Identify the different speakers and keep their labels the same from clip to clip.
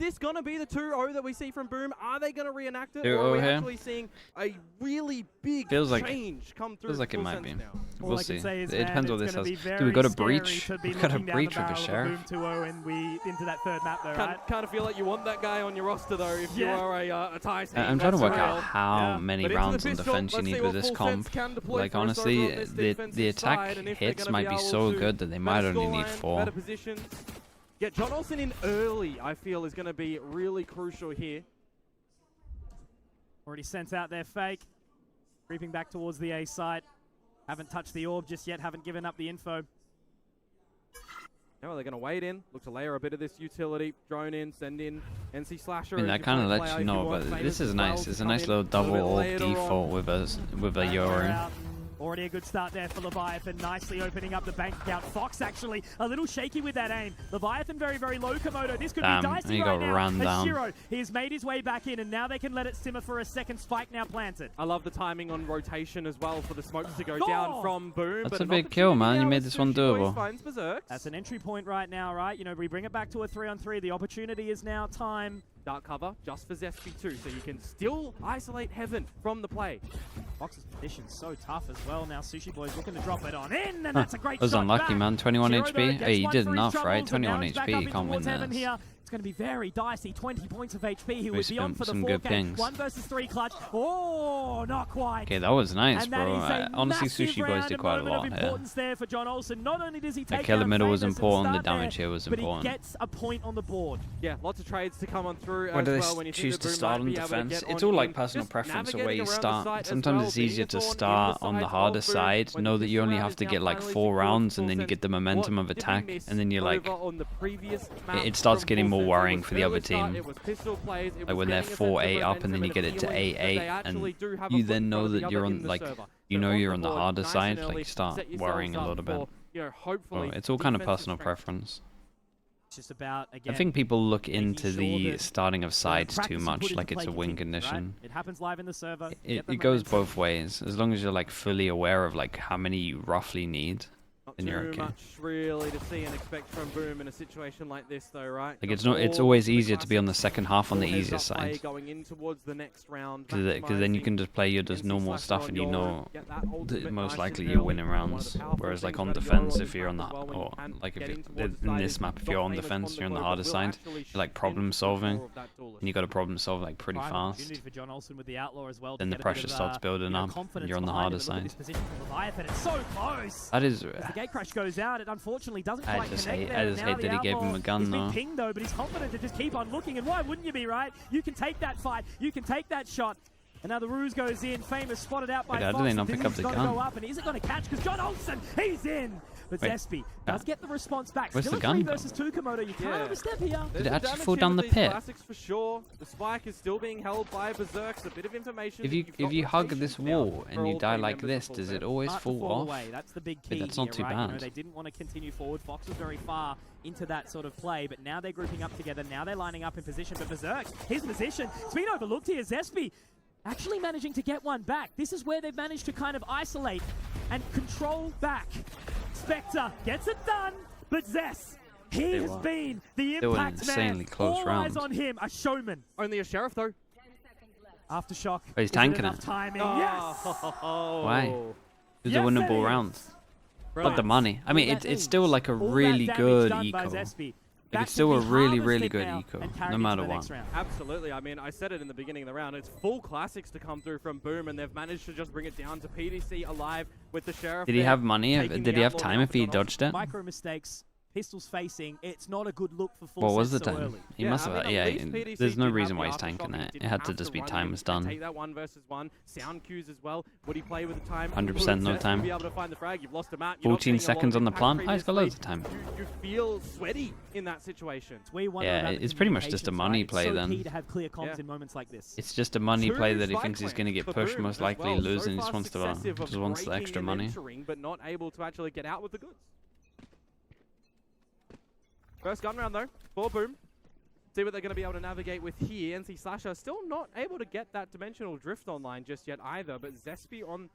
Speaker 1: this going to be the 2-0 that we see from Boom? Are they going to reenact it?
Speaker 2: 2-0
Speaker 1: or are we
Speaker 2: here.
Speaker 1: actually seeing a really big change come through?
Speaker 2: Feels like it might be.
Speaker 1: Now?
Speaker 2: We'll see.
Speaker 3: It
Speaker 2: depends what this has. Dude, we got a breach. We got a breach with a sheriff.
Speaker 3: 2-0 and we into that third map though, right?
Speaker 1: Kind of feel like you want that guy on your roster though if you are a tie team.
Speaker 2: I'm trying to work out how many rounds on defense you need with this comp. Like honestly, the attack hits might be so good that they might only need 4.
Speaker 1: Yeah, John Olsen in early, I feel, is going to be really crucial here.
Speaker 3: Already sent out their fake. Creeping back towards the A site. Haven't touched the orb just yet, haven't given up the info.
Speaker 1: Now they're going to wait in, look to layer a bit of this utility, drone in, send in NC Slasher.
Speaker 2: I mean, that kind of lets you know, but this is nice. It's a nice little double orb default with a Yori.
Speaker 3: Already a good start there for Leviathan, nicely opening up the bank account. Fox actually a little shaky with that aim. Leviathan very, very low, Komodo. This could be dicey right now.
Speaker 2: Run down.
Speaker 3: Shiro, he has made his way back in, and now they can let it simmer for a second. Spike now planted.
Speaker 1: I love the timing on rotation as well for the smokes to go down from Boom.
Speaker 2: That's a big kill, man. You made this one doable.
Speaker 3: That's an entry point right now, right? You know, we bring it back to a 3-on-3. The opportunity is now time.
Speaker 1: Dark cover just for Zespi too, so you can still isolate Heaven from the play.
Speaker 3: Fox's position so tough as well. Now Sushi Boy's looking to drop it on in, and that's a great shot.
Speaker 2: Was unlucky,
Speaker 3: back.
Speaker 2: man. 21
Speaker 3: Shiro,
Speaker 2: HP. Hey, you did enough, right? 21
Speaker 3: HP.
Speaker 2: HP. You can't win this.
Speaker 3: Here. It's going to be very dicey. 20 points of HP. He would be on for the
Speaker 2: 4K.
Speaker 3: 1 versus 3 clutch. Oh, not quite.
Speaker 2: Okay, that was nice,
Speaker 3: and
Speaker 2: bro. Honestly, Sushi Boys did quite a lot here.
Speaker 3: There for John Olsen. Not only does he take
Speaker 2: kill the middle was important. The damage here was important.
Speaker 3: But he gets a point on the board.
Speaker 1: Yeah, lots of trades to come on through.
Speaker 2: Where do they choose to start on defense? It's all like personal preference of where you start. Sometimes it's easier to start on the harder side. Know that you only have to get like 4 rounds, and then you get the momentum of attack, and then you're like, it starts getting more worrying for the other team. Like when they're 4-8 up, and then you get it to 8-8, and you then know that you're on like you're on the harder side. Like you start worrying a little bit. Well, it's all kind of personal preference.
Speaker 3: Just about, again,
Speaker 2: I think people look into the starting of sides too much, like it's a win
Speaker 3: continues,
Speaker 2: condition.
Speaker 3: Right? It happens live in the server.
Speaker 2: It goes both ways. As long as you're like fully aware of like how many you roughly need, then you're okay.
Speaker 1: Not too much really to see and expect from Boom in a situation like this, though, right?
Speaker 2: Like it's always easier to be on the second half on the easier side.
Speaker 1: Going in towards the next round.
Speaker 2: Because then you can just play your just normal stuff, and you know that most likely you're winning rounds. Whereas like on defense, if you're on the or like if in this map, if you're on defense, you're on the harder side. You're like problem solving, and you got to problem solve like pretty fast. Then the pressure starts building up, and you're on the harder side.
Speaker 3: So close.
Speaker 2: That is.
Speaker 3: Gate crash goes out. It unfortunately doesn't quite connect there.
Speaker 2: I just hate that he gave him a gun, though.
Speaker 3: He's been pinged, though, but he's confident to just keep on looking. And why wouldn't you be, right? You can take that fight. You can take that shot. And now the ruse goes in. Famous spotted out by Fox.
Speaker 2: How do they not pick up the gun?
Speaker 3: Go up, and is it going to catch? Because John Olsen, he's in. But Zespi does get the response back.
Speaker 2: Where's
Speaker 3: Still
Speaker 2: the gun
Speaker 3: 3 versus 2, Komodo. You can't overstep here.
Speaker 2: Did it actually fall down the pit?
Speaker 1: For sure. The spike is still being held by Berserks. A bit of information.
Speaker 2: If you hug this wall and you die like this, does it always fall off?
Speaker 3: That's the big key.
Speaker 2: That's not too
Speaker 3: bad.
Speaker 2: bad.
Speaker 3: You know, they didn't want to continue forward. Fox was very far into that sort of play, but now they're grouping up together. Now they're lining up in position. But Berserks, his position, it's been overlooked here. Zespi actually managing to get one back. This is where they've managed to kind of isolate and control back. Spectre gets it done, but Zess, he has been the impact man. All eyes on him, a showman.
Speaker 1: Only a sheriff, though.
Speaker 3: Aftershock.
Speaker 2: Oh, he's tanking it.
Speaker 3: Timing? Yes!
Speaker 2: Why? It's a winnable round. But the money. I mean, it's still like a really good eco. It's still a really, really good eco, no matter what.
Speaker 1: Absolutely. I mean, I said it in the beginning of the round. It's full classics to come through from Boom, and they've managed to just bring it down to PDC alive with the sheriff.
Speaker 2: Did he have money? Did he have time if he dodged it?
Speaker 3: Micro mistakes. Pistols facing, it's not a good look for full.
Speaker 2: What was the
Speaker 3: so
Speaker 2: time?
Speaker 3: early.
Speaker 2: He must have. Yeah, there's no reason why he's tanking it. It had to just be time was done.
Speaker 1: Take that 1 versus 1. Sound cues as well. Would he play with the time?
Speaker 2: 100% no time.
Speaker 1: Be able to find the frag. You've lost him out.
Speaker 2: 14 seconds on the plant. Oh, he's got loads of time.
Speaker 1: You feel sweaty in that situation.
Speaker 2: Yeah, it's pretty much just a money play then. It's just a money play that he thinks he's going to get pushed, most likely lose, and he just wants the extra money.
Speaker 1: But not able to actually get out with the goods. First gun round, though, for Boom. See what they're going to be able to navigate with here. NC Slasher still not able to get that dimensional drift online just yet either, but Zespi on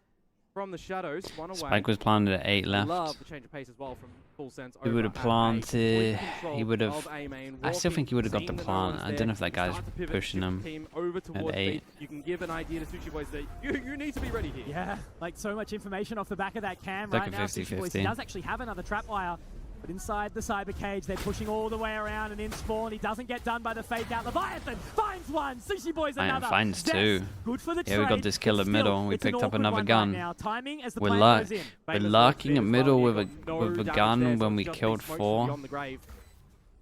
Speaker 1: from the shadows. One away.
Speaker 2: Spike was planted at 8 left.
Speaker 1: Love the change of pace as well from Full Sense.
Speaker 2: He would have planted. He would have. I still think he would have got the plant. I don't know if that guy's pushing him at 8.
Speaker 1: You can give an idea to Sushi Boys that you need to be ready here.
Speaker 3: Yeah, like so much information off the back of that cam
Speaker 2: Like
Speaker 3: right now. Sushi Boys does actually have another trap wire. But inside the cyber cage, they're pushing all the way around and in spawn. He doesn't get done by the fake out. Leviathan finds one. Sushi Boys another.
Speaker 2: Finds 2.
Speaker 3: Good for the
Speaker 2: yeah, we got this kill at middle. We picked up another gun.
Speaker 3: Right Timing as the
Speaker 2: We're lurking at middle with a gun when we killed 4.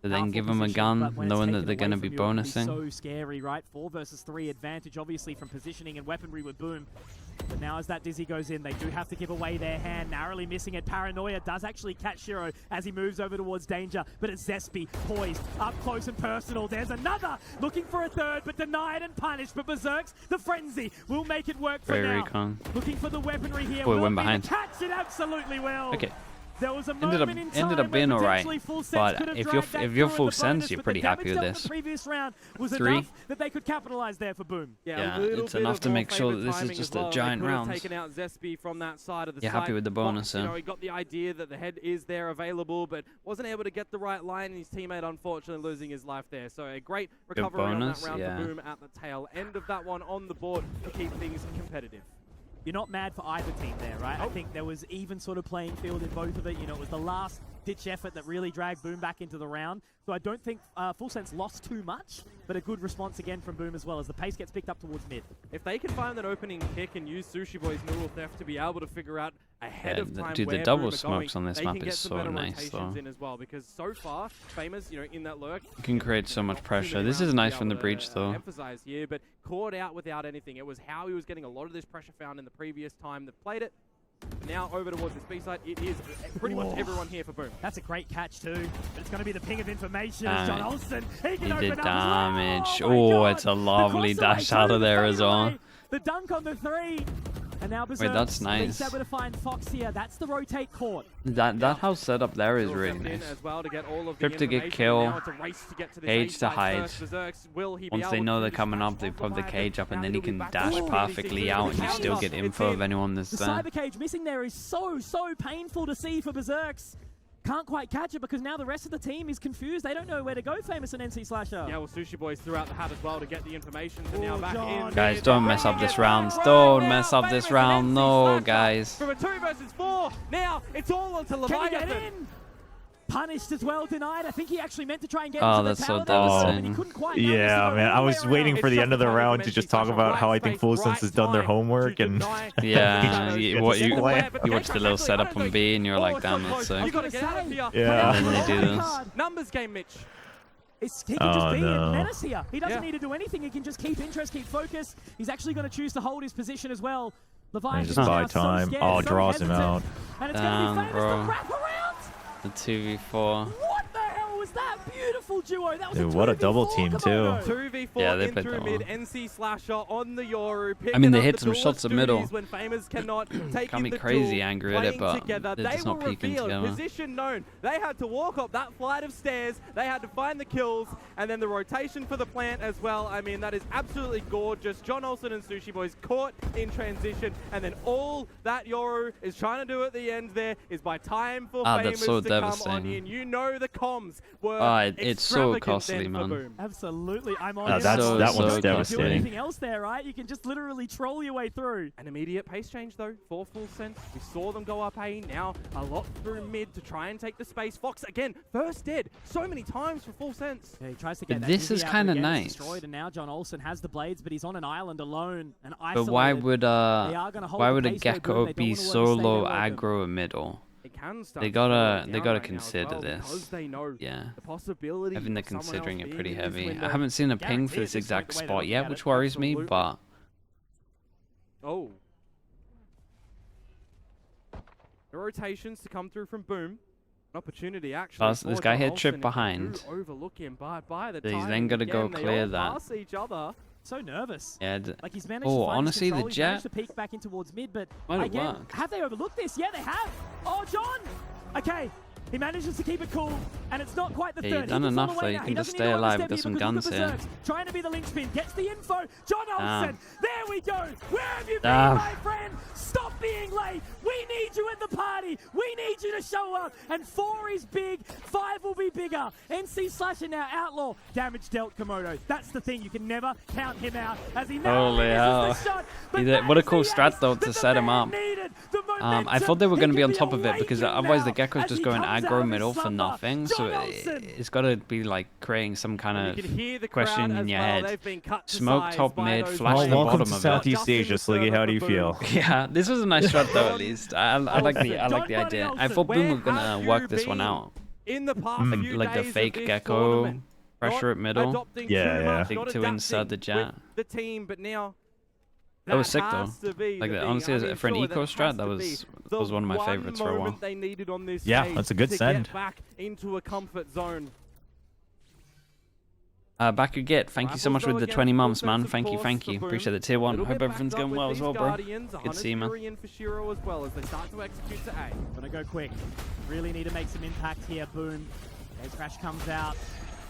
Speaker 2: To then give them a gun, knowing that they're going to be bonusing.
Speaker 3: So scary, right? 4 versus 3 advantage, obviously, from positioning and weaponry with Boom. But now as that Dizzy goes in, they do have to give away their hand, narrowly missing it. Paranoia does actually catch Shiro as he moves over towards danger, but it's Zespi poised, up close and personal. There's another, looking for a third, but denied and punished. But Berserks, the frenzy, will make it work for now.
Speaker 2: Recon.
Speaker 3: Looking for the weaponry here.
Speaker 2: Boy, went behind.
Speaker 3: Catch it absolutely will.
Speaker 2: Okay.
Speaker 3: There was a
Speaker 2: ended up being alright, but if you're full sense, you're pretty happy with this. 3.
Speaker 3: That they could capitalize there for Boom.
Speaker 2: Yeah, it's enough to make sure that this is just a giant round.
Speaker 1: Taken out Zespi from that side of the
Speaker 2: You're happy with the bonus,
Speaker 1: you know, he got the idea that the head is there available, but wasn't able to get the right line, and his teammate unfortunately losing his life there. So a great recovery on that round for Boom at the tail end of that one on the board to keep things competitive.
Speaker 3: You're not mad for either team there, right? I think there was even sort of playing field in both of it. You know, it was the last ditch effort that really dragged Boom back into the round. So I don't think Full Sense lost too much, but a good response again from Boom as well as the pace gets picked up towards mid.
Speaker 1: If they can find that opening kick and use Sushi Boy's neural theft to be able to figure out ahead of time
Speaker 2: dude,
Speaker 1: where
Speaker 2: the double
Speaker 1: Boom
Speaker 2: smokes
Speaker 1: going,
Speaker 2: on this map is so nice, though.
Speaker 1: In as well, because so far, Famous, you know, in that lurk,
Speaker 2: you can create so much pressure. This is nice from the breach, though.
Speaker 1: Emphasize here, but caught out without anything. It was how he was getting a lot of this pressure found in the previous time that played it. Now over towards this B side, it is pretty much everyone here for Boom.
Speaker 3: That's a great catch too. But it's going to be the ping of information. John Olsen, he
Speaker 2: did damage. Oh, it's a lovely dash out of there as well.
Speaker 3: The dunk on the 3. And now Berserk,
Speaker 2: wait, that's nice.
Speaker 3: He's able to find Fox here. That's the rotate court.
Speaker 2: That house setup there is really nice. Trip to get kill, cage to hide. Once they know they're coming up, they put the cage up, and then he can dash perfectly out, and you still get info of anyone that's there.
Speaker 3: The cyber cage missing there is so painful to see for Berserks. Can't quite catch it because now the rest of the team is confused. They don't know where to go, Famous and NC Slasher.
Speaker 1: Yeah, well, Sushi Boys threw out the hat as well to get the information. And now back in.
Speaker 2: Guys, don't mess up this round. Don't mess up this round. No, guys.
Speaker 1: From a 2 versus 4. Now it's all onto Leviathan.
Speaker 3: Can he get in? Punished as well, denied. I think he actually meant to try and get
Speaker 2: into
Speaker 3: the
Speaker 2: that's
Speaker 3: tower.
Speaker 2: So devastating.
Speaker 4: Yeah, man. I was waiting for the end of the round to just talk about how I think Full Sense has done their homework and
Speaker 2: yeah, you watched the little setup on B and you're like, damn, that's sick.
Speaker 4: Yeah.
Speaker 2: And then they do this.
Speaker 1: Numbers game, Mitch.
Speaker 3: He can just be a menace here. He doesn't need to do anything. He can just keep interest, keep focus. He's actually going to choose to hold his position as well. Leviathan
Speaker 4: just buy time.
Speaker 3: So
Speaker 4: draws him out.
Speaker 3: And it's going to be Famous to wrap around.
Speaker 2: The 2v4.
Speaker 3: What the hell was that? Beautiful duo. That was
Speaker 4: dude, what a double team, too.
Speaker 1: 2v4
Speaker 2: yeah, they
Speaker 1: in through mid. NC Slasher on the Yoru.
Speaker 2: I mean, they hit some shots at middle.
Speaker 1: When Famous cannot take
Speaker 2: Can't be crazy angry at it, but they're just not peeking together.
Speaker 1: Position known. They had to walk up that flight of stairs. They had to find the kills, and then the rotation for the plant as well. I mean, that is absolutely gorgeous. John Olsen and Sushi Boys caught in transition, and then all that Yoru is trying to do at the end there is buy time for Famous to come on in. You know the comms were
Speaker 2: it's so costly, man.
Speaker 3: Absolutely, I'm on.
Speaker 4: That one's devastating.
Speaker 3: You can't do anything else there, right? You can just literally troll your way through.
Speaker 1: An immediate pace change though for Full Sense. We saw them go up A. Now a lot through mid to try and take the space. Fox again, first dead so many times for Full Sense.
Speaker 3: Yeah, he tries to get
Speaker 2: this is kind of nice.
Speaker 3: Destroyed, and now John Olsen has the blades, but he's on an island alone and isolated.
Speaker 2: But why would a Gecko be solo aggro middle? They gotta consider this. Yeah, I think they're considering it pretty heavy. I haven't seen a ping for this exact spot yet, which worries me, but
Speaker 1: the rotations to come through from Boom. An opportunity actually.
Speaker 2: This guy had trip behind.
Speaker 1: Overlook him by the
Speaker 2: he's then gotta go clear that.
Speaker 1: Each other.
Speaker 3: So nervous.
Speaker 2: Yeah.
Speaker 3: Like he's managed to find
Speaker 2: honestly,
Speaker 3: control.
Speaker 2: the
Speaker 3: He's
Speaker 2: jet
Speaker 3: managed to peek back in towards mid, but
Speaker 2: might
Speaker 3: again,
Speaker 2: work.
Speaker 3: have they overlooked this? Yeah, they have. Oh, John. Okay. He manages to keep it cool, and it's not quite the
Speaker 2: Yeah,
Speaker 3: third.
Speaker 2: you've done
Speaker 3: He gets all
Speaker 2: enough
Speaker 3: the way
Speaker 2: though. You
Speaker 3: now.
Speaker 2: can
Speaker 3: He
Speaker 2: just
Speaker 3: doesn't
Speaker 2: stay
Speaker 3: need to
Speaker 2: alive.
Speaker 3: overstep
Speaker 2: There's some
Speaker 3: because of
Speaker 2: guns
Speaker 3: the
Speaker 2: here.
Speaker 3: berserks. Trying to be the linchpin, gets the info. John Olsen, there we go. Where have you been,
Speaker 2: Damn.
Speaker 3: my friend? Stop being late. We need you at the party. We need you to show up. And 4 is big. 5 will be bigger. NC Slasher now outlaw. Damage dealt Komodo. That's the thing. You can never count him out as he now
Speaker 2: Holy hell.
Speaker 3: misses the shot.
Speaker 2: What a cool strat though to set him up. I thought they were going to be on top of it because otherwise the Gecko's just going aggro middle for nothing. So it's got to be like creating some kind of question in your head. Smoke top mid, flash the
Speaker 4: welcome
Speaker 2: bottom
Speaker 4: to
Speaker 2: of
Speaker 4: Southeast
Speaker 2: it.
Speaker 4: Asia, Sliggy. How do you feel?
Speaker 2: Yeah, this was a nice strat though. At least I like the idea. I thought Boom were gonna work this one out,
Speaker 1: in the past few
Speaker 2: like the
Speaker 1: days
Speaker 2: fake
Speaker 1: of this
Speaker 2: Gecko
Speaker 1: tournament?
Speaker 2: pressure at middle.
Speaker 4: Yeah.
Speaker 2: Big two inside the jet.
Speaker 1: The team, but now
Speaker 2: That was sick though.
Speaker 1: has to be
Speaker 2: Like
Speaker 1: the thing.
Speaker 2: honestly,
Speaker 1: I mean,
Speaker 2: for an
Speaker 1: surely
Speaker 2: eco
Speaker 1: that
Speaker 2: strat,
Speaker 1: has
Speaker 2: that
Speaker 1: to
Speaker 2: was
Speaker 1: be
Speaker 2: one of my
Speaker 1: the
Speaker 2: favorites for a
Speaker 1: one
Speaker 2: while.
Speaker 1: moment they needed on this
Speaker 4: Yeah,
Speaker 1: stage
Speaker 4: that's a good
Speaker 1: to
Speaker 4: send.
Speaker 1: Get back into a comfort zone.
Speaker 2: Back you get. Thank you so much for the 20 months, man. Thank you. Appreciate the tier 1. Hope everything's going well as well, bro. Good to see you, man.
Speaker 1: For Shiro as well as they start to execute to A.
Speaker 3: Gonna go quick. Really need to make some impact here. Boom. Gate Crash comes out.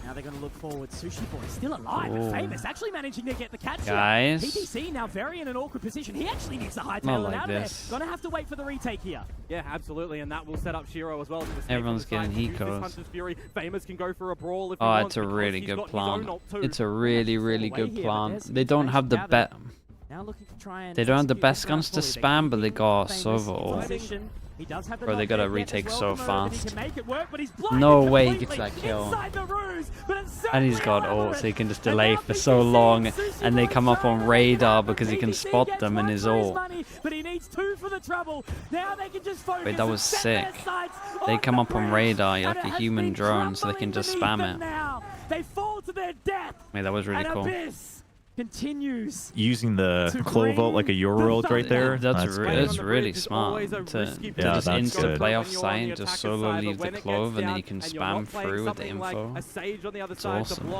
Speaker 3: Now they're going to look forward. Sushi Boy still alive.
Speaker 2: Ooh.
Speaker 3: Famous actually managing to get the catch
Speaker 2: Guys.
Speaker 3: here. PTC now very in an awkward position. He actually needs to hightail
Speaker 2: Not
Speaker 3: it
Speaker 2: like
Speaker 3: out
Speaker 2: this.
Speaker 3: of there. Gonna have to wait for the retake here.
Speaker 1: Yeah, absolutely, and that will set up Shiro as well.
Speaker 2: Everyone's getting Hikos.
Speaker 1: Fury. Famous can go for a brawl if he
Speaker 2: Oh,
Speaker 1: wants
Speaker 2: it's a
Speaker 1: because
Speaker 2: really
Speaker 1: he's
Speaker 2: good
Speaker 1: got his
Speaker 2: plan.
Speaker 1: own ult too.
Speaker 2: It's a really
Speaker 3: away
Speaker 2: good
Speaker 3: here, but
Speaker 2: plan.
Speaker 3: there's some
Speaker 2: They don't have the
Speaker 3: information
Speaker 2: bet.
Speaker 3: Now looking to try and
Speaker 2: They don't have the
Speaker 3: execute
Speaker 2: best
Speaker 3: this
Speaker 2: guns to
Speaker 3: fully. They
Speaker 2: spam,
Speaker 3: keep
Speaker 2: but they
Speaker 3: him
Speaker 2: got
Speaker 3: famous
Speaker 2: Sova
Speaker 3: in
Speaker 2: ult.
Speaker 3: position. He does have the
Speaker 2: Bro, they gotta
Speaker 3: knockback yet
Speaker 2: retake
Speaker 3: as
Speaker 2: so
Speaker 3: well, Komodo, but he
Speaker 2: fast.
Speaker 3: can make it work, but he's blinded
Speaker 2: No way he gets
Speaker 3: completely
Speaker 2: that kill.
Speaker 3: inside the ruse, but it's
Speaker 2: And he's got
Speaker 3: certainly
Speaker 2: ult, so he can just
Speaker 3: and
Speaker 2: delay
Speaker 3: now
Speaker 2: for so
Speaker 3: PTC
Speaker 2: long,
Speaker 3: Sushi
Speaker 2: and they
Speaker 3: Boy
Speaker 2: come up
Speaker 3: trying
Speaker 2: on
Speaker 3: to
Speaker 2: radar
Speaker 3: make it
Speaker 2: because he can
Speaker 3: PTC
Speaker 2: spot
Speaker 3: gets
Speaker 2: them in
Speaker 3: one
Speaker 2: his
Speaker 3: for
Speaker 2: ult.
Speaker 3: money, but he needs 2 for the trouble. Now they can just focus.
Speaker 2: Wait, that was
Speaker 3: and set their
Speaker 2: sick.
Speaker 3: sights
Speaker 2: They
Speaker 3: on
Speaker 2: come
Speaker 3: the
Speaker 2: up on
Speaker 3: bridge,
Speaker 2: radar
Speaker 3: and
Speaker 2: like
Speaker 3: it
Speaker 2: a
Speaker 3: has
Speaker 2: human
Speaker 3: been
Speaker 2: drone, so they can
Speaker 3: crumbling
Speaker 2: just
Speaker 3: beneath
Speaker 2: spam
Speaker 3: them
Speaker 2: it.
Speaker 3: now. They fall to their death.
Speaker 2: Wait, that was really
Speaker 3: And
Speaker 2: cool.
Speaker 3: Abyss continues.
Speaker 4: Using the
Speaker 3: To
Speaker 4: Clove ult like a Euro
Speaker 3: bring
Speaker 4: ult right there.
Speaker 2: That's
Speaker 4: good.
Speaker 2: really smart to
Speaker 4: Yeah,
Speaker 2: just
Speaker 4: that's
Speaker 2: insta
Speaker 4: good.
Speaker 2: play off site, just solo leave the Clove, and then you can spam through with the info. It's awesome.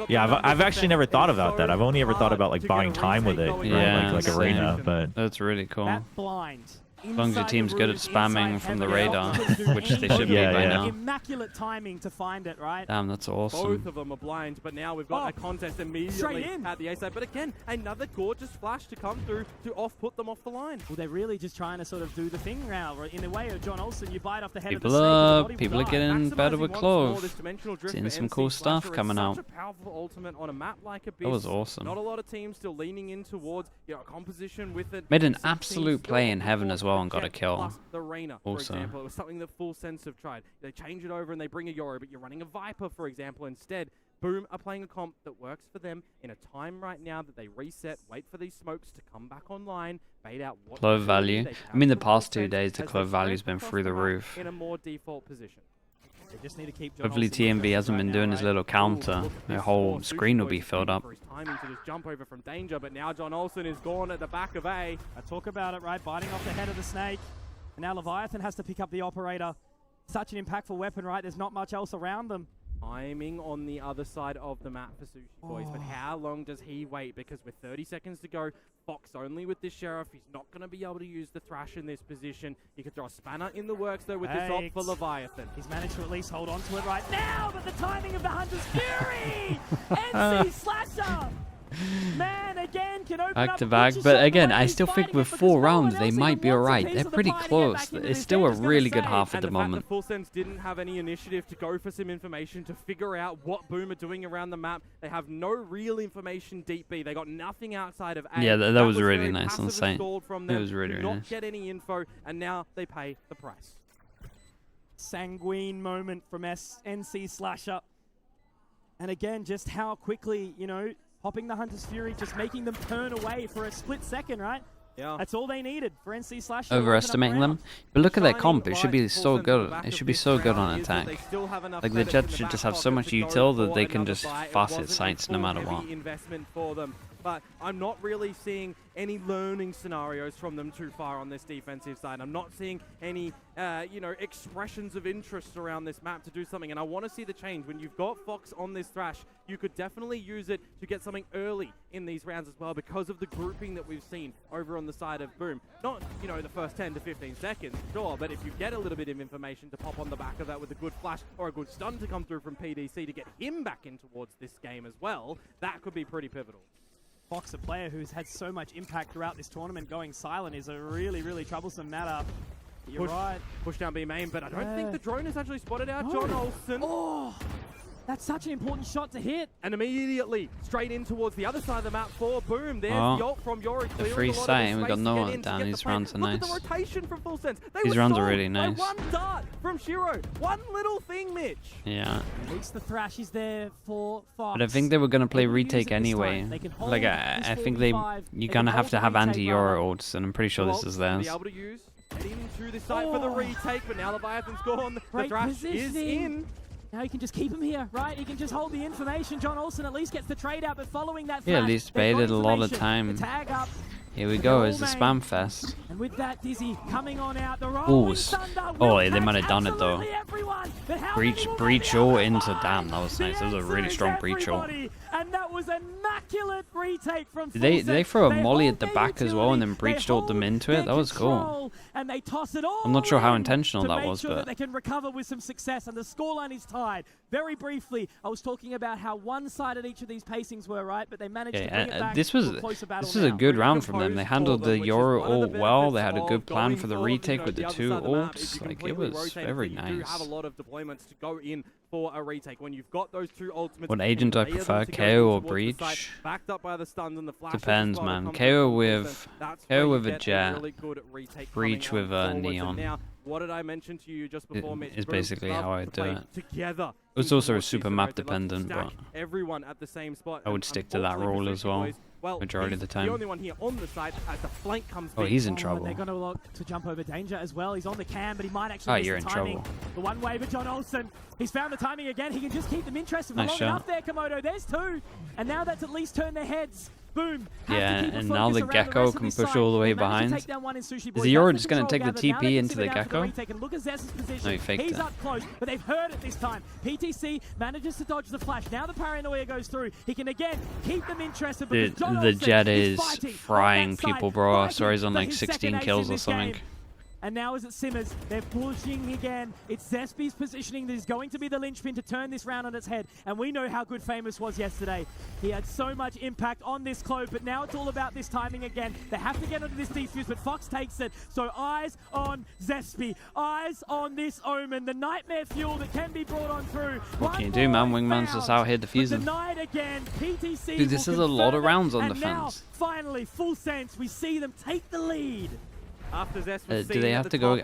Speaker 4: Yeah, I've actually never thought about that. I've only ever thought about like buying time with it, right?
Speaker 2: Yeah,
Speaker 4: like
Speaker 2: same.
Speaker 4: Arena, but
Speaker 2: That's really cool.
Speaker 3: That blind.
Speaker 2: As long as your team's good at spamming from the radar, which they should be
Speaker 4: Yeah,
Speaker 2: by
Speaker 4: yeah.
Speaker 2: now.
Speaker 3: Immaculate timing to find it, right?
Speaker 2: Damn, that's
Speaker 1: Both
Speaker 2: awesome.
Speaker 1: of them are blind, but now we've got a contest immediately
Speaker 3: Straight in.
Speaker 1: at the A side. But again, another gorgeous flash to come through to put them off the line.
Speaker 3: Well, they're really just trying to sort of do the thing now. In the way of John Olsen, you bite off the head
Speaker 2: People
Speaker 3: of the snake, and the
Speaker 2: up,
Speaker 3: body will
Speaker 2: people are
Speaker 3: die.
Speaker 2: getting better with
Speaker 1: Maximizing once more
Speaker 2: Clove.
Speaker 1: this dimensional drift
Speaker 2: Seeing
Speaker 1: for
Speaker 2: some
Speaker 1: NC
Speaker 2: cool stuff
Speaker 1: Slasher is
Speaker 2: coming out.
Speaker 1: such a powerful ultimate on a map like Abyss.
Speaker 2: That was awesome.
Speaker 1: Not a lot of teams still leaning in towards a composition with it.
Speaker 2: Made an
Speaker 1: 16
Speaker 2: absolute
Speaker 1: still
Speaker 2: play
Speaker 1: on
Speaker 2: in
Speaker 1: the
Speaker 2: heaven
Speaker 1: board
Speaker 2: as well
Speaker 1: for
Speaker 2: and got a
Speaker 1: Jet
Speaker 2: kill.
Speaker 1: plus the Reyna, for
Speaker 2: Also.
Speaker 1: example. It was something that Full Sense have tried. They change it over and they bring a Yoro, but you're running a Viper, for example, instead. Boom are playing a comp that works for them in a time right now that they reset, wait for these smokes to come back online, bait out what
Speaker 2: Clove
Speaker 1: ability
Speaker 2: value.
Speaker 1: they
Speaker 2: I mean, the
Speaker 1: have for
Speaker 2: past 2
Speaker 1: offense
Speaker 2: days, the
Speaker 1: as they
Speaker 2: Clove value's
Speaker 1: spread
Speaker 2: been
Speaker 1: across
Speaker 2: through the
Speaker 1: map
Speaker 2: roof.
Speaker 1: in a more default position.
Speaker 3: They just need to keep John
Speaker 2: Hopefully
Speaker 3: Olsen with
Speaker 2: TMV
Speaker 3: it
Speaker 2: hasn't
Speaker 3: right
Speaker 2: been
Speaker 3: now,
Speaker 2: doing his
Speaker 3: right?
Speaker 2: little counter.
Speaker 1: Look at
Speaker 2: The
Speaker 1: this
Speaker 2: whole
Speaker 1: score.
Speaker 2: screen will
Speaker 1: Sushi
Speaker 2: be
Speaker 1: Boy's
Speaker 2: filled
Speaker 1: waiting
Speaker 2: up.
Speaker 1: for his timing to just jump over from danger, but now John Olsen is gone at the back of A.
Speaker 3: I talk about it, right? Biting off the head of the snake. And now Leviathan has to pick up the operator. Such an impactful weapon, right? There's not much else around them.
Speaker 1: Timing on the other side of the map for Sushi Boys, but how long does he wait? Because with 30 seconds to go, Fox only with this Sheriff, he's not going to be able to use the Thrash in this position. He could throw a spanner in the works though with this ult for Leviathan.
Speaker 3: He's managed to at least hold on to it right now, but the timing of the Hunter's Fury! NC Slasher! Man, again, can open
Speaker 2: Back
Speaker 3: up
Speaker 2: to
Speaker 3: a
Speaker 2: back,
Speaker 3: butcher
Speaker 2: but
Speaker 3: shot
Speaker 2: again,
Speaker 3: right.
Speaker 2: I
Speaker 3: He's
Speaker 2: still think
Speaker 3: fighting
Speaker 2: with
Speaker 3: it because
Speaker 2: 4
Speaker 3: no one
Speaker 2: rounds
Speaker 3: else
Speaker 2: they
Speaker 3: even
Speaker 2: might be
Speaker 3: wants a
Speaker 2: alright.
Speaker 3: piece
Speaker 2: They're
Speaker 3: of the
Speaker 2: pretty
Speaker 3: pie to get
Speaker 2: close.
Speaker 3: back into
Speaker 2: It's
Speaker 3: this.
Speaker 2: still
Speaker 3: They're
Speaker 2: a
Speaker 3: just gonna
Speaker 2: really good
Speaker 3: say-
Speaker 2: half at
Speaker 1: And
Speaker 2: the
Speaker 1: the fact
Speaker 2: moment.
Speaker 1: that Full Sense didn't have any initiative to go for some information to figure out what Boom are doing around the map. They have no real information deep B. They got nothing outside of A.
Speaker 2: Yeah, that was really
Speaker 1: very
Speaker 2: nice on
Speaker 1: passive
Speaker 2: site.
Speaker 1: installed from
Speaker 2: It
Speaker 1: them,
Speaker 2: was really,
Speaker 1: did
Speaker 2: really
Speaker 1: not
Speaker 2: nice.
Speaker 1: get any info, and now they pay the price.
Speaker 3: Sanguine moment from NC Slasher. And again, just how quickly, you know, popping the Hunter's Fury, just making them turn away for a split second, right?
Speaker 1: Yeah.
Speaker 3: That's all they needed for NC Slasher.
Speaker 2: Overestimating them, but look at their comp. It should be so good. It should be so good on attack. Like the Jets should just have so much util that they can just fast hit sites no matter what.
Speaker 1: Investment for them. but I'm not really seeing any learning scenarios from them too far on this defensive side. I'm not seeing any, you know, expressions of interest around this map to do something, and I want to see the change. When you've got Fox on this Thrash, you could definitely use it to get something early in these rounds as well because of the grouping that we've seen over on the side of Boom. Not, you know, the first 10 to 15 seconds, sure, but if you get a little bit of information to pop on the back of that with a good flash or a good stun to come through from PDC to get him back in towards this game as well, that could be pretty pivotal.
Speaker 3: Fox, a player who's had so much impact throughout this tournament, going silent is a really, really troublesome matter. You're right.
Speaker 1: Push down B main, but I don't think the drone has actually spotted out John Olsen.
Speaker 3: Oh, that's such an important shot to hit.
Speaker 1: And immediately straight in towards the other side of the map for Boom. There's the ult from Yori.
Speaker 2: The free sight, we got no one down. These rounds are nice.
Speaker 1: Look at the rotation from Full Sense.
Speaker 2: These rounds are really nice.
Speaker 1: One dart from Shiro. One little thing, Mitch.
Speaker 2: Yeah.
Speaker 3: At least the Thrash is there for Fox.
Speaker 2: But I think they were going to play retake anyway. Like, I think you're going to have anti-Yoro ults, and I'm pretty sure this is theirs.
Speaker 1: Be able to use into this site for the retake, but now Leviathan's gone. The Thrash is in.
Speaker 3: Now he can just keep him here, right? He can just hold the information. John Olsen at least gets the trade out, but following that
Speaker 2: yeah, at least baited a lot of time.
Speaker 3: Tag up.
Speaker 2: Here we go, it's the spam fest.
Speaker 3: And with that, Dizzy coming on out, the rolling thunder.
Speaker 2: Oh, they might have done it though. Breach ult into, damn, that was nice. That was a really strong breach ult.
Speaker 3: And that was immaculate retake from
Speaker 2: Did they throw a molly at the back as well and then breach ult them into it? That was cool.
Speaker 3: And they toss it all.
Speaker 2: I'm not sure how intentional that was,
Speaker 3: but
Speaker 2: that
Speaker 3: they can recover with some success, and the scoreline is tied. Very briefly, I was talking about how one-sided each of these pacings were, right? But they managed to bring it back
Speaker 2: this was
Speaker 3: to a closer battle.
Speaker 2: This was a good round from them. They handled the Yoro ult well. They had a good plan for the retake with the two ults. Like, it was very nice.
Speaker 1: You do have a lot of deployments to go in for a retake when you've got those two ultimates.
Speaker 2: What agent do I prefer, KO or breach?
Speaker 1: Backed up by the stuns and the flashes.
Speaker 2: Depends, man. KO with a jet, breach with a neon.
Speaker 1: Now, what did I mention to you just before?
Speaker 2: It's basically how I do it.
Speaker 1: Together.
Speaker 2: It's also a super map dependent, but
Speaker 1: everyone at the same spot.
Speaker 2: I would stick to that rule as well. Majority of the time.
Speaker 1: The only one here on the side as the flank comes.
Speaker 2: Oh, he's in trouble.
Speaker 3: They're going to look to jump over danger as well. He's on the cam, but he might actually miss
Speaker 2: you're
Speaker 3: the
Speaker 2: in
Speaker 3: timing.
Speaker 2: trouble.
Speaker 3: The one waiver, John Olsen. He's found the timing again. He can just keep them interested for
Speaker 2: nice
Speaker 3: long
Speaker 2: shot.
Speaker 3: enough there, Komodo. There's two. And now that's at least turned their heads. Boom.
Speaker 2: Yeah, and now the Gecko can push all the way behind. Is the Yoro just going to take the TP into the Gecko? No, he faked it.
Speaker 3: He's up close, but they've heard it this time. PTC manages to dodge the flash. Now the paranoia goes through. He can again keep them interested.
Speaker 2: The Jet is frying people, bro. Sorry, he's on like 16 kills or something.
Speaker 3: And now as it simmers, they're pushing again. It's Zespi's positioning that is going to be the linchpin to turn this round on its head. And we know how good Famous was yesterday. He had so much impact on this clove, but now it's all about this timing again. They have to get onto this defuse, but Fox takes it. So eyes on Zespi. Eyes on this Omen. The nightmare fuel that can be brought on through.
Speaker 2: What can you do, man? Wingman's just out here defusing.
Speaker 3: Denied again. PTC
Speaker 2: Dude, this is a lot of rounds on the fence.
Speaker 3: Finally, Full Sense, we see them take the lead.
Speaker 2: Do they have to go?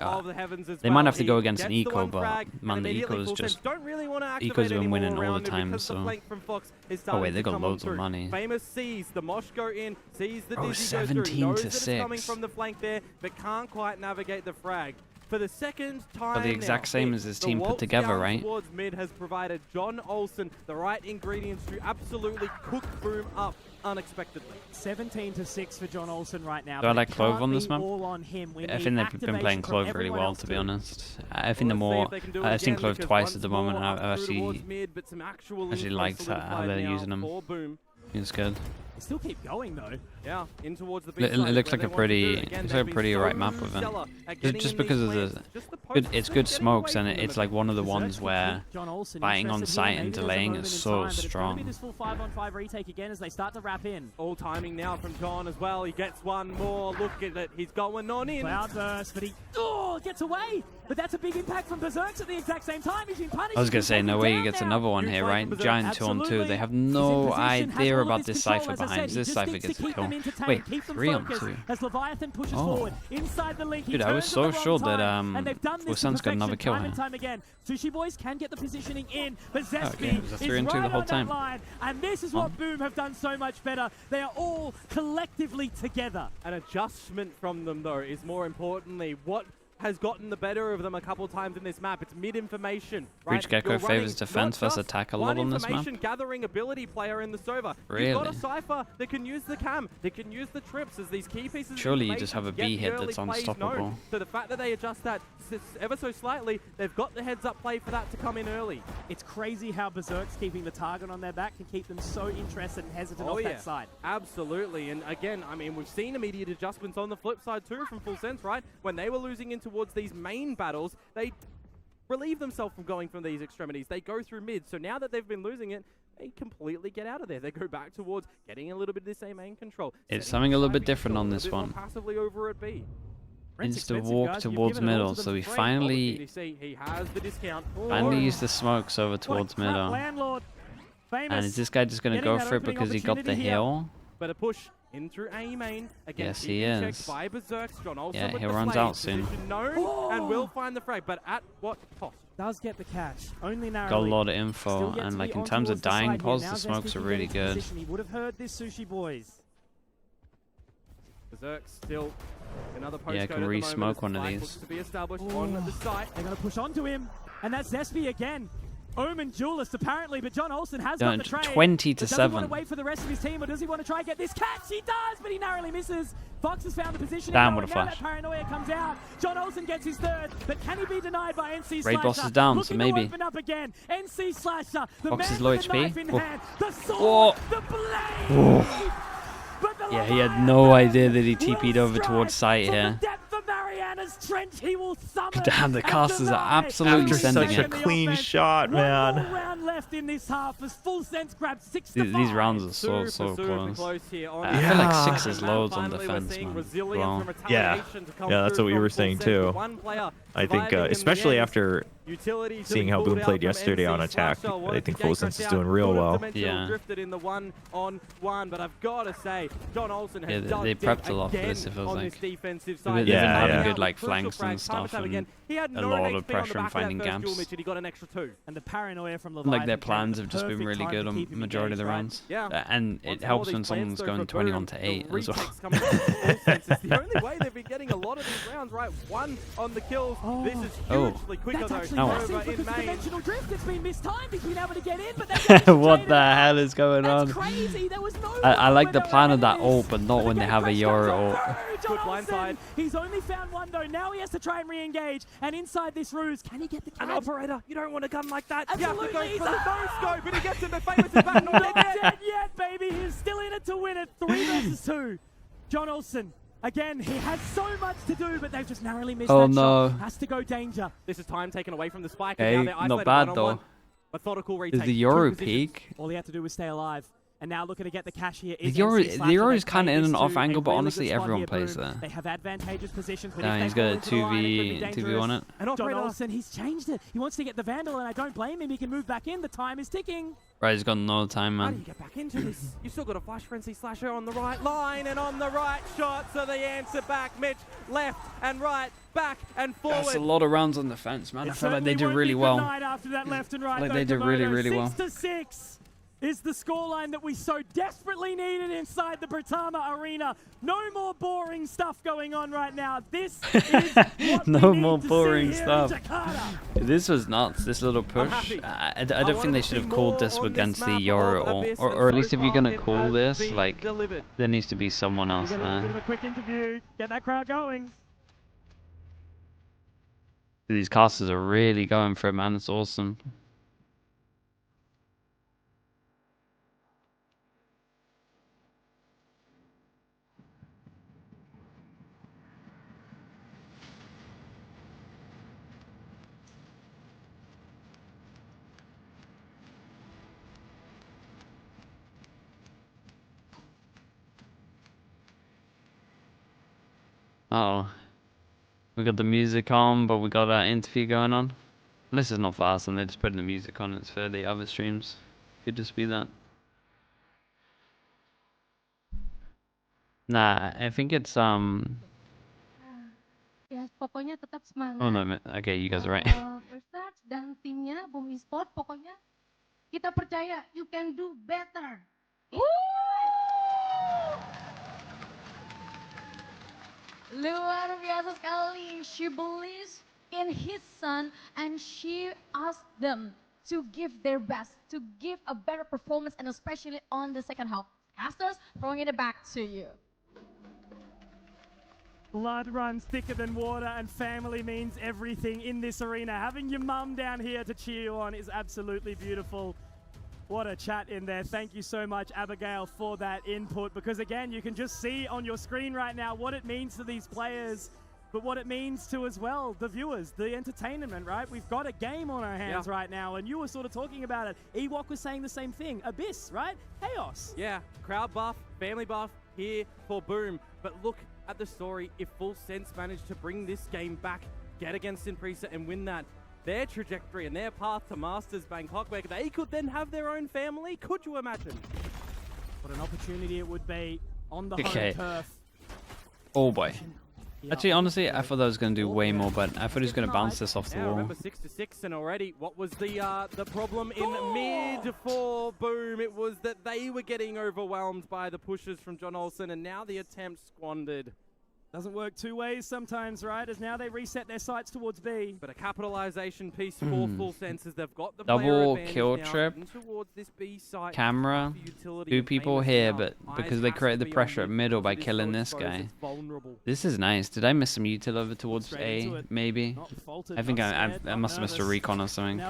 Speaker 2: They might have to go against an eco, but man, the eco is just eco's been winning all the time. So oh wait, they got loads of money.
Speaker 1: Famous sees the Mosh go in, sees the Dizzy
Speaker 2: 17 to 6.
Speaker 1: Coming from the flank there, but can't quite navigate the frag. For the second time,
Speaker 2: but the exact same as his team put together, right?
Speaker 1: Towards mid has provided John Olsen the right ingredients to absolutely cook Boom up unexpectedly.
Speaker 3: 17 to 6 for John Olsen right now.
Speaker 2: Do I like Clove on this map?
Speaker 3: I
Speaker 2: think they've been playing Clove really well, to be honest. I think I've seen Clove twice at the moment, and I've actually liked how they're using them. It's good.
Speaker 3: They still keep going though.
Speaker 1: Yeah, in towards the
Speaker 2: it looks like a pretty right map with it. Just because of it's good smokes, and it's like one of the ones where fighting on site and delaying is so strong.
Speaker 3: This full 5-on-5 retake again as they start to wrap in.
Speaker 1: All timing now from John as well. He gets one more. Look at it. He's going on in.
Speaker 3: Cloudburst, but he gets away. But that's a big impact from Berserks at the exact same time. He's been punished.
Speaker 2: I was gonna say, no way he gets another one here, right? Giant 2-on-2. They have no idea about this Cypher behind. This Cypher gets a kill. Wait, 3-on-2.
Speaker 3: As Leviathan pushes forward inside the link.
Speaker 2: Dude, I was so sure that Wilson's got another kill here.
Speaker 3: Sushi Boys can get the positioning in, but Zespi is
Speaker 2: 3-on-2 the whole time.
Speaker 3: Line, and this is what Boom have done so much better. They are all collectively together.
Speaker 1: An adjustment from them, though, is more importantly what has gotten the better of them a couple times in this map. It's mid-information, right?
Speaker 2: Breach Gecko favors defense versus attack a lot on this map.
Speaker 1: Information gathering ability player in the Sova.
Speaker 2: Really?
Speaker 1: You've got a Cypher that can use the cam, that can use the trips as these key pieces.
Speaker 2: Surely you just have a B hit that's unstoppable.
Speaker 1: So the fact that they adjust that ever so slightly, they've got the heads-up play for that to come in early.
Speaker 3: It's crazy how Berserk's keeping the target on their back can keep them so interested and hesitant off that side.
Speaker 1: Absolutely. And again, I mean, we've seen immediate adjustments on the flip side too from Full Sense, right? When they were losing in towards these main battles, they relieve themselves from going from these extremities. They go through mid. So now that they've been losing it, they completely get out of there. They go back towards getting a little bit of the same main control.
Speaker 2: It's something a little bit different on this one.
Speaker 1: Passively over at B.
Speaker 2: It's the walk towards middle, so we finally used the smokes over towards middle. And is this guy just going to go for it because he got the hill?
Speaker 1: Better push in through A main. Again,
Speaker 2: yes, he is.
Speaker 1: By Berserk. John Olsen
Speaker 2: yeah,
Speaker 1: with
Speaker 2: he
Speaker 1: the
Speaker 2: runs out soon.
Speaker 1: And will find the frag, but at what cost?
Speaker 3: Does get the catch, only narrowly.
Speaker 2: Got a lot of info, and like in terms of dying pods, the smokes are really good.
Speaker 3: He would have heard this, Sushi Boys.
Speaker 1: Berserk still another postcode.
Speaker 2: Yeah, can re-smoke one of these.
Speaker 1: To be established on the site.
Speaker 3: They're going to push onto him, and that's Zespy again. Omen duelist apparently, but John Olsen has got the trade.
Speaker 2: 20 to 7.
Speaker 3: Does he want to wait for the rest of his team, or does he want to try and get this catch? He does, but he narrowly misses. Fox has found the position.
Speaker 2: Damn, what a flash.
Speaker 3: That paranoia comes out. John Olsen gets his third, but can he be denied by NC Slasher?
Speaker 2: Raid boss is down, so maybe.
Speaker 3: Open up again. NC Slasher, the
Speaker 2: Fox
Speaker 3: man
Speaker 2: is low
Speaker 3: with the knife
Speaker 2: HP.
Speaker 3: in hand, the sword, the blade.
Speaker 2: Yeah, he had no idea that he TP'd over towards site here.
Speaker 3: Trench, he will
Speaker 2: damn, the casters are absolutely sending
Speaker 4: such a clean shot, man.
Speaker 3: One more round left in this half as Full Sense grabs 6 to 5.
Speaker 2: These rounds are so close. I feel like 6 is loads on defense, man. Wow.
Speaker 4: Yeah, that's what we were saying too. I think, especially after seeing how Boom played yesterday on attack, I think Full Sense is doing real well.
Speaker 1: Yeah. Drifted in the one-on-one, but I've got to say, John Olsen has
Speaker 2: they prepped a lot for this. It feels like
Speaker 1: they've been
Speaker 2: having good like flanks and stuff, and a lot of pressure and finding gaps.
Speaker 3: And the paranoia from
Speaker 2: like their plans have just been really good on majority of the rounds.
Speaker 1: Yeah.
Speaker 2: And it helps when someone's going 21 to 8 as well.
Speaker 1: It's the only way they've been getting a lot of these rounds, right? One on the kills. This is hugely quicker though.
Speaker 3: Massive because the dimensional drift, it's been mistimed. He's been able to get in, but
Speaker 2: what the hell is going on?
Speaker 3: That's crazy. There was no
Speaker 2: I like the plan of that ult, but not when they have a Yoru ult.
Speaker 1: Good blindside.
Speaker 3: He's only found one though. Now he has to try and re-engage. And inside this ruse, can he get the catch?
Speaker 1: An operator, you don't want a gun like that.
Speaker 3: Absolutely.
Speaker 1: You have to go for the no-scope, but he gets him. The famous is back.
Speaker 3: Not dead yet, baby. He's still in it to win it. 3 versus 2. John Olsen. Again, he has so much to do, but they've just narrowly missed that shot. Has to go danger.
Speaker 1: This is time taken away from the spike.
Speaker 2: Hey,
Speaker 1: and now
Speaker 2: not bad though.
Speaker 1: Methodical retake.
Speaker 2: Is the Yoru peak?
Speaker 3: All he had to do was stay alive. And now looking to get the cash here.
Speaker 2: The Yoru is kind of in and off angle, but honestly, everyone plays there.
Speaker 3: They have advantageous positions. But
Speaker 2: he's got a 2v1 it.
Speaker 1: And
Speaker 3: John Olsen, he's changed it. He wants to get the Vandal, and I don't blame him. He can move back in. The time is ticking.
Speaker 2: Right, he's got no time,
Speaker 1: How do
Speaker 2: man.
Speaker 1: you get back into this? You still got a Flash Frenzy Slasher on the right line and on the right shot. So the answer back, Mitch, left and right, back and forward.
Speaker 2: That's a lot of rounds on the fence, man. I feel like they do really well.
Speaker 3: After that left and right,
Speaker 2: like they did really well.
Speaker 3: 6-6. Is the scoreline that we so desperately needed inside the Britama Arena. No more boring stuff going on right now. This is what
Speaker 2: no
Speaker 3: we
Speaker 2: more
Speaker 3: need
Speaker 2: boring
Speaker 3: to see
Speaker 2: stuff.
Speaker 3: here in Jakarta.
Speaker 2: This was nuts, this little push. I don't think they should have called this against the Yoru, or at least if you're going to call this, like, there needs to be someone else there.
Speaker 3: A quick interview, get that crowd going.
Speaker 2: These casters are really going for it, man. It's awesome. Uh oh, we got the music on, but we got our interview going on. This is not fast, and they just put the music on. It's for the other streams. Could just be that. Nah, I think it's
Speaker 5: Ya, pokoknya tetap semangat.
Speaker 2: Oh no, okay, you guys are right.
Speaker 5: Versace dan timnya Boom Esport, pokoknya kita percaya you can do better. Luar biasa betul sekali. She believes in his son and she asked them to give their best, to give a better performance, and especially on the second half. Casters, throwing it back to you.
Speaker 3: Blood runs thicker than water, and family means everything in this arena. Having your mum down here to cheer you on is absolutely beautiful. What a chat in there. Thank you so much, Abigail, for that input, because again, you can just see on your screen right now what it means to these players, but what it means to as well the viewers, the entertainment, right? We've got a game on our hands right now, and you were sort of talking about it. Ewok was saying the same thing. Abyss, right? Chaos.
Speaker 1: Yeah, crowd buff, family buff here for Boom. But look at the story. If Full Sense managed to bring this game back, get against Impresa and win that, their trajectory and their path to Masters Bangkok, where they could then have their own family, could you imagine?
Speaker 3: What an opportunity it would be on the home turf.
Speaker 2: Oh boy. Actually, honestly, I thought that was going to do way more, but I thought he was going to bounce this off the wall.
Speaker 1: Remember 6-6, and already, what was the problem in mid for Boom? It was that they were getting overwhelmed by the pushes from John Olsen, and now the attempt squandered.
Speaker 3: Doesn't work two ways sometimes, right? As now they reset their sights towards B.
Speaker 1: But a capitalization piece for Full Senses. They've got the
Speaker 2: double
Speaker 1: player
Speaker 2: kill
Speaker 1: now
Speaker 2: trip.
Speaker 1: Towards this B site.
Speaker 2: Camera. Two people here, but because they created the pressure at middle by killing this guy. This is nice. Did I miss some util over towards A? Maybe. I think I must have missed a recon or something.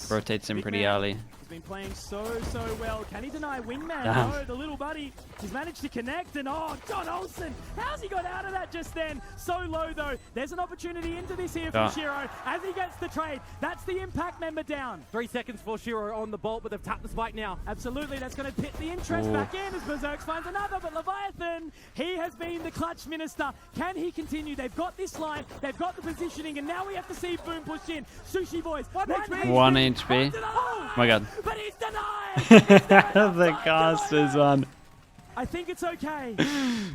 Speaker 2: Rotates in pretty early.
Speaker 3: He's been playing so well. Can he deny Wingman?
Speaker 2: Damn.
Speaker 3: No, the little buddy. He's managed to connect, and John Olsen. How's he got out of that just then? So low though. There's an opportunity into this here for Shiro as he gets the trade. That's the impact member down.
Speaker 1: 3 seconds for Shiro on the bolt, but they've tapped the spike now.
Speaker 3: Absolutely, that's going to pit the interest back in as Berserk finds another, but Leviathan, he has been the clutch minister. Can he continue? They've got this line, they've got the positioning, and now we have to see Boom push in. Sushi Boys, 1 HP.
Speaker 2: 1 HP. Oh my god.
Speaker 3: But he's denied!
Speaker 2: The casters on.
Speaker 3: I think it's okay.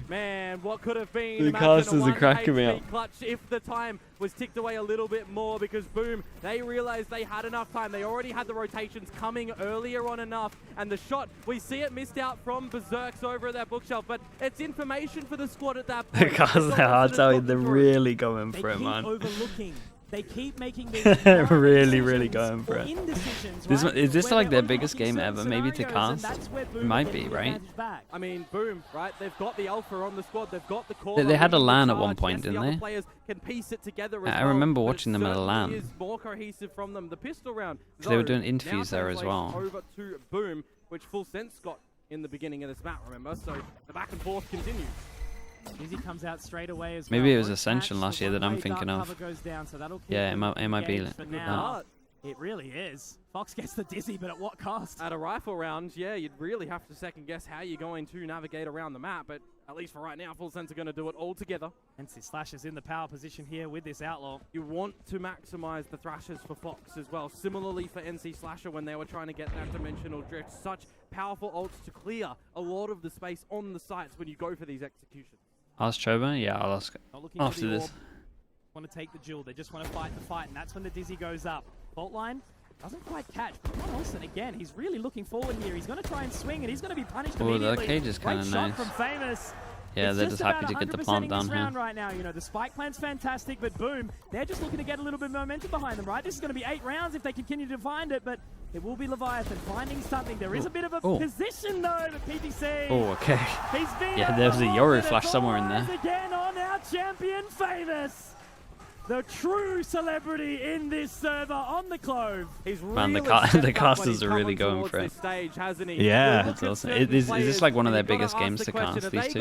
Speaker 1: Man, what could have been?
Speaker 2: The casters are cracking me up.
Speaker 1: Clutch if the time was ticked away a little bit more, because Boom, they realized they had enough time. They already had the rotations coming earlier on enough, and the shot, we see it missed out from Berserks over at that bookshelf, but it's information for the squad at that point.
Speaker 2: The casters are hard selling. They're really going for it, man.
Speaker 3: Overlooking. They keep making these
Speaker 2: really going for it.
Speaker 3: This
Speaker 2: is this like their biggest game ever? Maybe to cast? It might be, right?
Speaker 1: I mean, Boom, right? They've got the alpha on the squad. They've got the core.
Speaker 2: They had a LAN at one point, didn't they?
Speaker 1: Players can piece it together
Speaker 2: I remember watching them at a LAN.
Speaker 1: Is more cohesive from them. The pistol round.
Speaker 2: They were doing interviews there as well.
Speaker 1: Over to Boom, which Full Sense got in the beginning of this map, remember? So the back and forth continues.
Speaker 3: Dizzy comes out straight away as
Speaker 2: Maybe
Speaker 3: well.
Speaker 2: it was Ascension last year that I'm thinking of.
Speaker 3: Down, so
Speaker 2: yeah, it might be.
Speaker 3: Now, it really is. Fox gets the Dizzy, but at what cost?
Speaker 1: At a rifle round, yeah, you'd really have to second guess how you're going to navigate around the map, but at least for right now, Full Sense are going to do it all together.
Speaker 3: NC Slash is in the power position here with this Outlaw.
Speaker 1: You want to maximize the thrashers for Fox as well. Similarly for NC Slasher when they were trying to get that dimensional drift. Such powerful ults to clear a lot of the space on the sites when you go for these executions.
Speaker 2: Ask Choba? Yeah, I'll ask after this.
Speaker 3: Want to take the duel. They just want to fight the fight, and that's when the Dizzy goes up. Fault line doesn't quite catch, but John Olsen again, he's really looking forward here. He's going to try and swing, and he's going to be punished immediately.
Speaker 2: Oh, that cage is kind of nice.
Speaker 3: From Famous.
Speaker 2: Yeah, they're just happy to get the plant down here.
Speaker 3: Right now, you know, the spike plan's fantastic, but Boom, they're just looking to get a little bit of momentum behind them, right? This is going to be 8 rounds if they continue to find it, but it will be Leviathan finding something. There is a bit of a position though, but PTC.
Speaker 2: Oh, okay. Yeah, there's a Yoru flash somewhere in there.
Speaker 3: Again on our champion Famous. The true celebrity in this server on the Clove.
Speaker 1: He's
Speaker 2: Man,
Speaker 1: really
Speaker 2: the casters are really going for it.
Speaker 1: Stage, hasn't he?
Speaker 2: Yeah, that's awesome. Is this like one of their biggest games to cast, these two?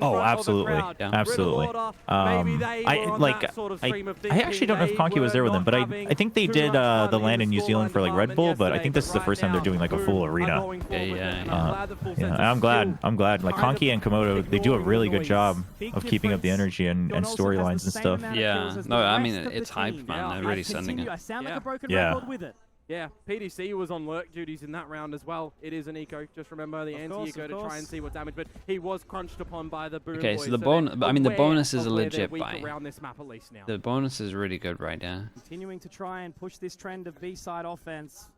Speaker 1: Oh,
Speaker 4: absolutely.
Speaker 2: Yeah.
Speaker 4: Absolutely. I actually don't know if Conky was there with them, but I think they did the LAN in New Zealand for like Red Bull, but I think this is the first time they're doing like a full arena.
Speaker 2: Yeah.
Speaker 4: I'm glad. Like Conky and Komodo, they do a really good job of keeping up the energy and storylines and stuff.
Speaker 2: Yeah. No, I mean, it's hype, man. They're really sending it.
Speaker 3: I sound like a broken record with it.
Speaker 1: Yeah, PDC was on lurk duties in that round as well. It is an eco. Just remember the anti-eco to try and see what damage, but he was crunched upon by the Boom
Speaker 2: Okay,
Speaker 1: boys,
Speaker 2: so the bonus is a
Speaker 1: where
Speaker 2: legit
Speaker 1: they're weak
Speaker 2: buy.
Speaker 1: around this map at least now.
Speaker 2: The bonus is really good right now.
Speaker 3: Continuing to try and push this trend of B-side offense.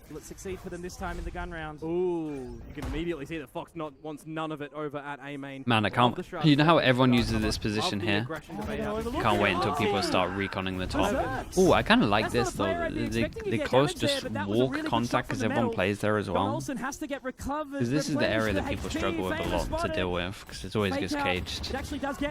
Speaker 3: Will it succeed for them this time in the gun round?
Speaker 1: Ooh, can immediately see that Fox wants none of it over at A main.
Speaker 2: Man, I can't. You know how everyone uses this position here? Can't wait until people start reconning the top. Oh, I kind of like this though. They close just walk contact because everyone plays there as well. Because this is the area that people struggle with a lot to deal with because it always gets caged.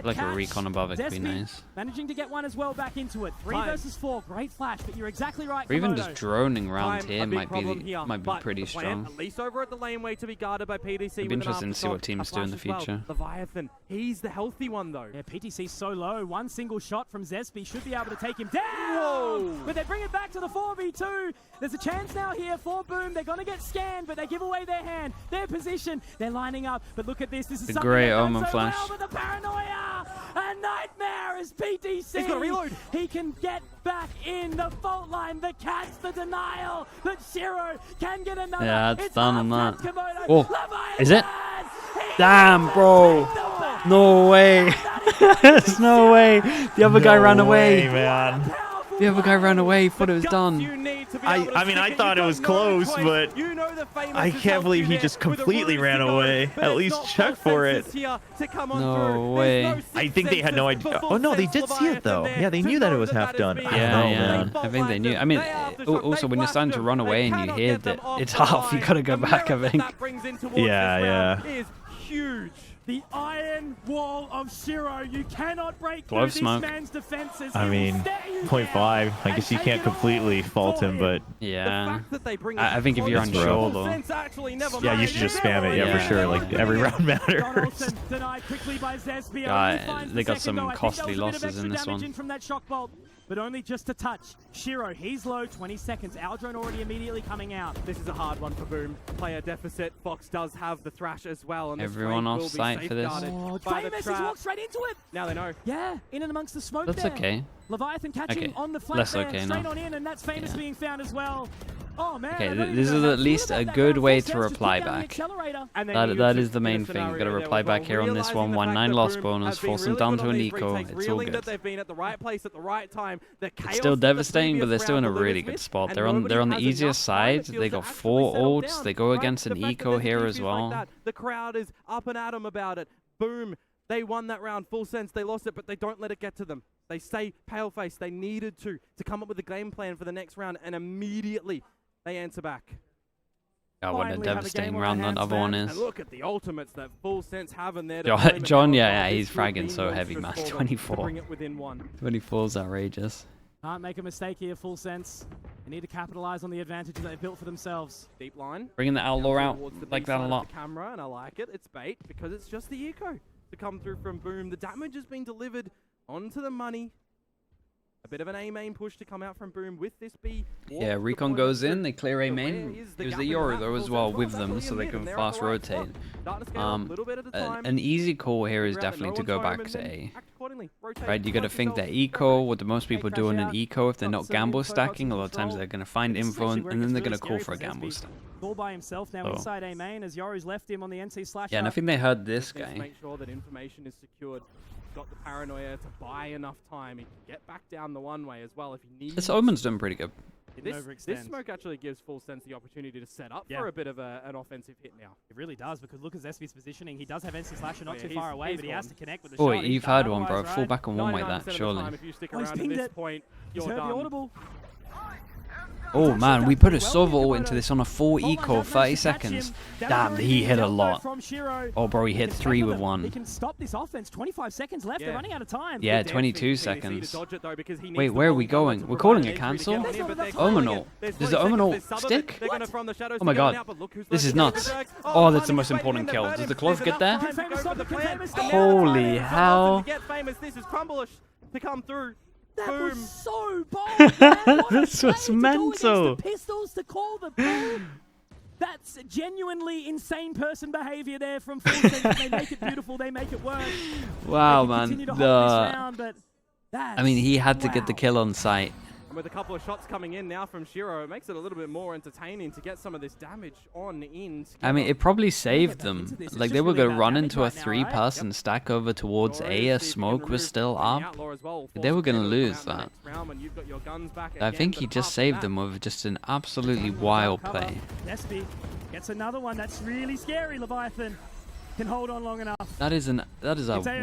Speaker 2: Like a recon above it could be nice.
Speaker 3: Managing to get one as well back into it. 3 versus 4, great flash, but you're exactly right.
Speaker 2: Or even just droning around here might be pretty strong.
Speaker 1: At least over at the laneway to be guarded by PTC.
Speaker 2: It'd be interesting to see what teams do in the future.
Speaker 1: Leviathan, he's the healthy one though.
Speaker 3: Yeah, PTC's so low. One single shot from Zespi should be able to take him down.
Speaker 1: Whoa.
Speaker 3: But they bring it back to the 4v2. There's a chance now here for Boom. They're going to get scanned, but they give away their hand, their position. They're lining up, but look at this. This is
Speaker 2: the
Speaker 3: something
Speaker 2: great
Speaker 3: they've done
Speaker 2: Omen
Speaker 3: so
Speaker 2: flash.
Speaker 3: well, but the paranoia, a nightmare is PTC.
Speaker 1: He's got to reload.
Speaker 3: He can get back in the fault line. The catch, the denial, but Shiro can get another.
Speaker 2: Yeah, it's done on that.
Speaker 3: Komodo.
Speaker 2: Oh,
Speaker 3: Leviathan!
Speaker 2: is it? Damn, bro. No way. There's no way. The other guy ran away.
Speaker 4: Man.
Speaker 2: The other guy ran away. Thought it was done.
Speaker 4: I mean, I thought it was close, but I can't believe he just completely ran away. At least check for it.
Speaker 2: No way.
Speaker 4: I think they had no idea. Oh, no, they did see it, though. Yeah, they knew that it was half done.
Speaker 2: Yeah. I think they knew. I mean, also, when you're starting to run away and you hear that it's half, you gotta go back, I think.
Speaker 4: Yeah.
Speaker 1: Is huge.
Speaker 3: The iron wall of Shiro. You cannot break through this man's defenses.
Speaker 4: I mean, 0.5. I guess you can't completely fault him, but
Speaker 2: yeah. I think if you're unsure, though.
Speaker 4: Yeah, you should just spam it. Yeah, for sure. Like every round matters.
Speaker 2: They got some costly losses in this one.
Speaker 3: From that shock bolt, but only just a touch. Shiro, he's low. 20 seconds. Aldrone already immediately coming out.
Speaker 1: This is a hard one for Boom. Player deficit. Fox does have the thrash as well. And
Speaker 2: everyone off site for this.
Speaker 3: Oh, Famous, he's walked straight into it.
Speaker 1: Now they know.
Speaker 3: Yeah, in and amongst the smoke.
Speaker 2: That's okay.
Speaker 3: Leviathan catching on the flank there, straight on in, and that's Famous being found as well. Oh man.
Speaker 2: Okay, this is at least a good way to reply back. That is the main thing. You've got to reply back here on this one. 1-9 loss bonus. Force them down to an eco. It's all good.
Speaker 1: They've been at the right place at the right time.
Speaker 2: It's still devastating, but they're still in a really good spot. They're on the easiest side. They got 4 ults. They go against an eco here as well.
Speaker 1: The crowd is up and at them about it. Boom. They won that round, full sense. They lost it, but they don't let it get to them. They stay pale-faced. They needed to come up with a game plan for the next round, and immediately they answer back.
Speaker 2: God, what a devastating round that other one is.
Speaker 1: And look at the ultimates that full sense have in there.
Speaker 2: John, yeah, he's fragging so heavy, man. 24.
Speaker 1: Bring it within 1.
Speaker 2: 24 is outrageous.
Speaker 3: Can't make a mistake here, full sense. They need to capitalize on the advantage that they've built for themselves.
Speaker 1: Deep line.
Speaker 2: Bringing the outlaw out like that a lot.
Speaker 1: Camera, and I like it. It's bait because it's just the eco to come through from Boom. The damage has been delivered onto the money. A bit of an A main push to come out from Boom with this B.
Speaker 2: Yeah, recon goes in, they clear A main. Use the Yoru though as well with them so they can fast rotate. An easy call here is definitely to go back to A. Right, you got to think that eco, what the most people do in an eco, if they're not gamble stacking, a lot of times they're going to find info and then they're going to call for a gamble stack.
Speaker 3: All by himself now inside A main as Yoru's left him on the NC slash.
Speaker 2: Yeah, and I think they heard this guy.
Speaker 1: Make sure that information is secured. Got the paranoia to buy enough time. He can get back down the one way as well if he needs.
Speaker 2: This Omen's doing pretty good.
Speaker 1: This smoke actually gives full sense the opportunity to set up for a bit of an offensive hit now.
Speaker 3: It really does, because look at Zespi's positioning. He does have NC Slasher not too far away, but he has to connect with the shot.
Speaker 2: Oh, you've had one, bro. Fall back on one way that, surely.
Speaker 1: If you stick around at this point, you're done.
Speaker 2: Oh man, we put a Sova ult into this on a 4 eco, 30 seconds. Damn, he hit a lot. Oh bro, he hit 3 with 1.
Speaker 3: He can stop this offense. 25 seconds left. They're running out of time.
Speaker 2: Yeah, 22 seconds. Wait, where are we going? We're calling a cancel? Omen ult. Does the Omen ult stick? Oh my god. This is nuts. Oh, that's the most important kill. Does the Clove get there? Holy hell.
Speaker 1: This is Crumbleish to come through.
Speaker 3: That
Speaker 1: Boom.
Speaker 3: was so bold, man.
Speaker 2: This was mental.
Speaker 3: The pistols to call the boom. That's genuinely insane person behavior there from Full Sense. They make it beautiful. They make it work.
Speaker 2: Wow, man.
Speaker 3: Round, but
Speaker 2: I mean, he had to get the kill on sight.
Speaker 1: With a couple of shots coming in now from Shiro, it makes it a little bit more entertaining to get some of this damage on in.
Speaker 2: I mean, it probably saved them. Like, they were going to run into a 3-person stack over towards A smoke was still up. They were going to lose that. I think he just saved them with just an absolutely wild play.
Speaker 3: Nesby gets another one. That's really scary, Leviathan. Can hold on long enough.
Speaker 2: That is a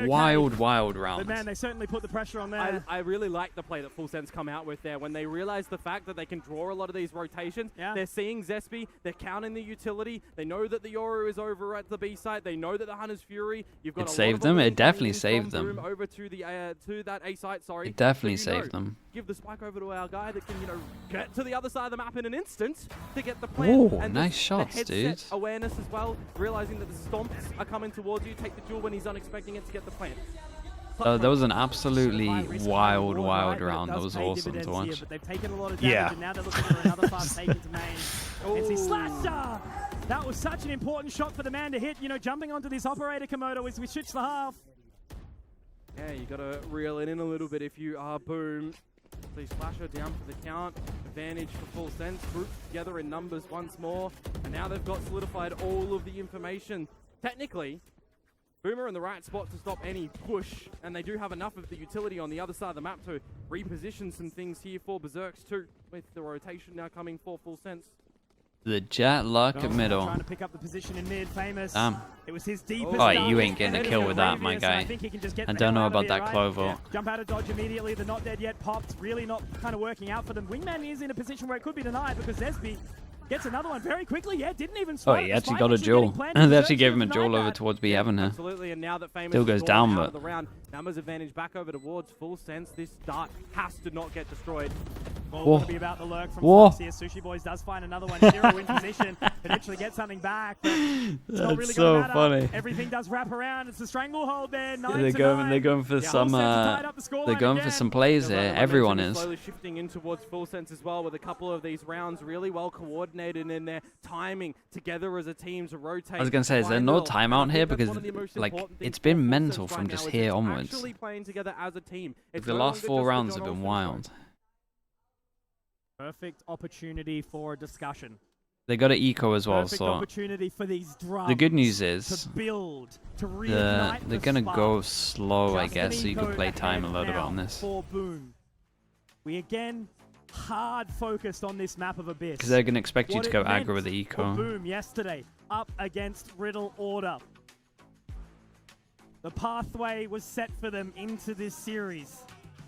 Speaker 2: wild round.
Speaker 3: But man, they certainly put the pressure on there.
Speaker 1: I really like the play that Full Sense come out with there. When they realize the fact that they can draw a lot of these rotations, they're seeing Zespy, they're counting the utility, they know that the Yoru is over at the B site, they know that the Hunter's Fury, you've got
Speaker 2: it saved them, it definitely saved them.
Speaker 1: Over to the to that A site, sorry.
Speaker 2: It definitely saved them.
Speaker 1: Give the spike over to our guy that can, get to the other side of the map in an instant to get the plant.
Speaker 2: Oh,
Speaker 1: and
Speaker 2: nice shots, dude.
Speaker 1: Awareness as well, realizing that the stomps are coming towards you. Take the duel when he's unexpecting it to get the plant.
Speaker 2: That was an absolutely wild round. That was awesome to watch.
Speaker 3: But they've taken a lot of damage, and now they're looking for another fast take into main. And see Slasher! That was such an important shot for the man to hit. Jumping onto this operator Komodo as we switch the half.
Speaker 1: Yeah, you got to reel it in a little bit if you are Boom. Please Slasher down for the count. Advantage for Full Sense. Grouped together in numbers once more. And now they've got solidified all of the information. Technically, Boomer in the right spot to stop any push, and they do have enough of the utility on the other side of the map to reposition some things here for Berserks too, with the rotation now coming for Full Sense.
Speaker 2: The Jet Luck at middle.
Speaker 3: Trying to pick up the position in mid, Famous. It was his deepest.
Speaker 2: Oh, you ain't getting a kill with that, my guy. I don't know about that Clover.
Speaker 3: Jump out of dodge immediately. The not dead yet popped. Really not kind of working out for them. Wingman is in a position where it could be denied because Zespy gets another one very quickly. Yeah, didn't even
Speaker 2: spot. Oh, he actually got a duel. They actually gave him a duel over towards B Heaven here.
Speaker 1: Absolutely, and now that Famous
Speaker 2: still goes down, but
Speaker 1: numbers advantage back over towards Full Sense. This dart has to not get destroyed.
Speaker 3: Well, be about the lurk from Fox here. Sushi Boys does find another one. Zero in position. Potentially get something back. But it's not really
Speaker 2: so
Speaker 3: matter.
Speaker 2: Funny.
Speaker 3: Everything does wrap around. It's the stranglehold there.
Speaker 2: They're going for some. They're going for some plays here. Everyone is.
Speaker 1: Slowly shifting in towards Full Sense as well, with a couple of these rounds really well coordinated in their timing together as a team to rotate.
Speaker 2: I was gonna say, is there no timeout here because like it's been mental from just here onwards.
Speaker 1: Playing together as a team.
Speaker 2: The last 4 rounds have been wild.
Speaker 3: Perfect opportunity for discussion.
Speaker 2: They got an eco as well,
Speaker 3: Perfect
Speaker 2: so
Speaker 3: opportunity for these drums
Speaker 2: the good news is
Speaker 3: to build, to
Speaker 2: they're gonna go slow, I guess, so you can play time a little bit on this.
Speaker 3: For Boom. We again hard focused on this map of Abyss.
Speaker 2: Because they're gonna expect you to go aggro with the eco.
Speaker 3: Boom yesterday up against Riddle Order. The pathway was set for them into this series.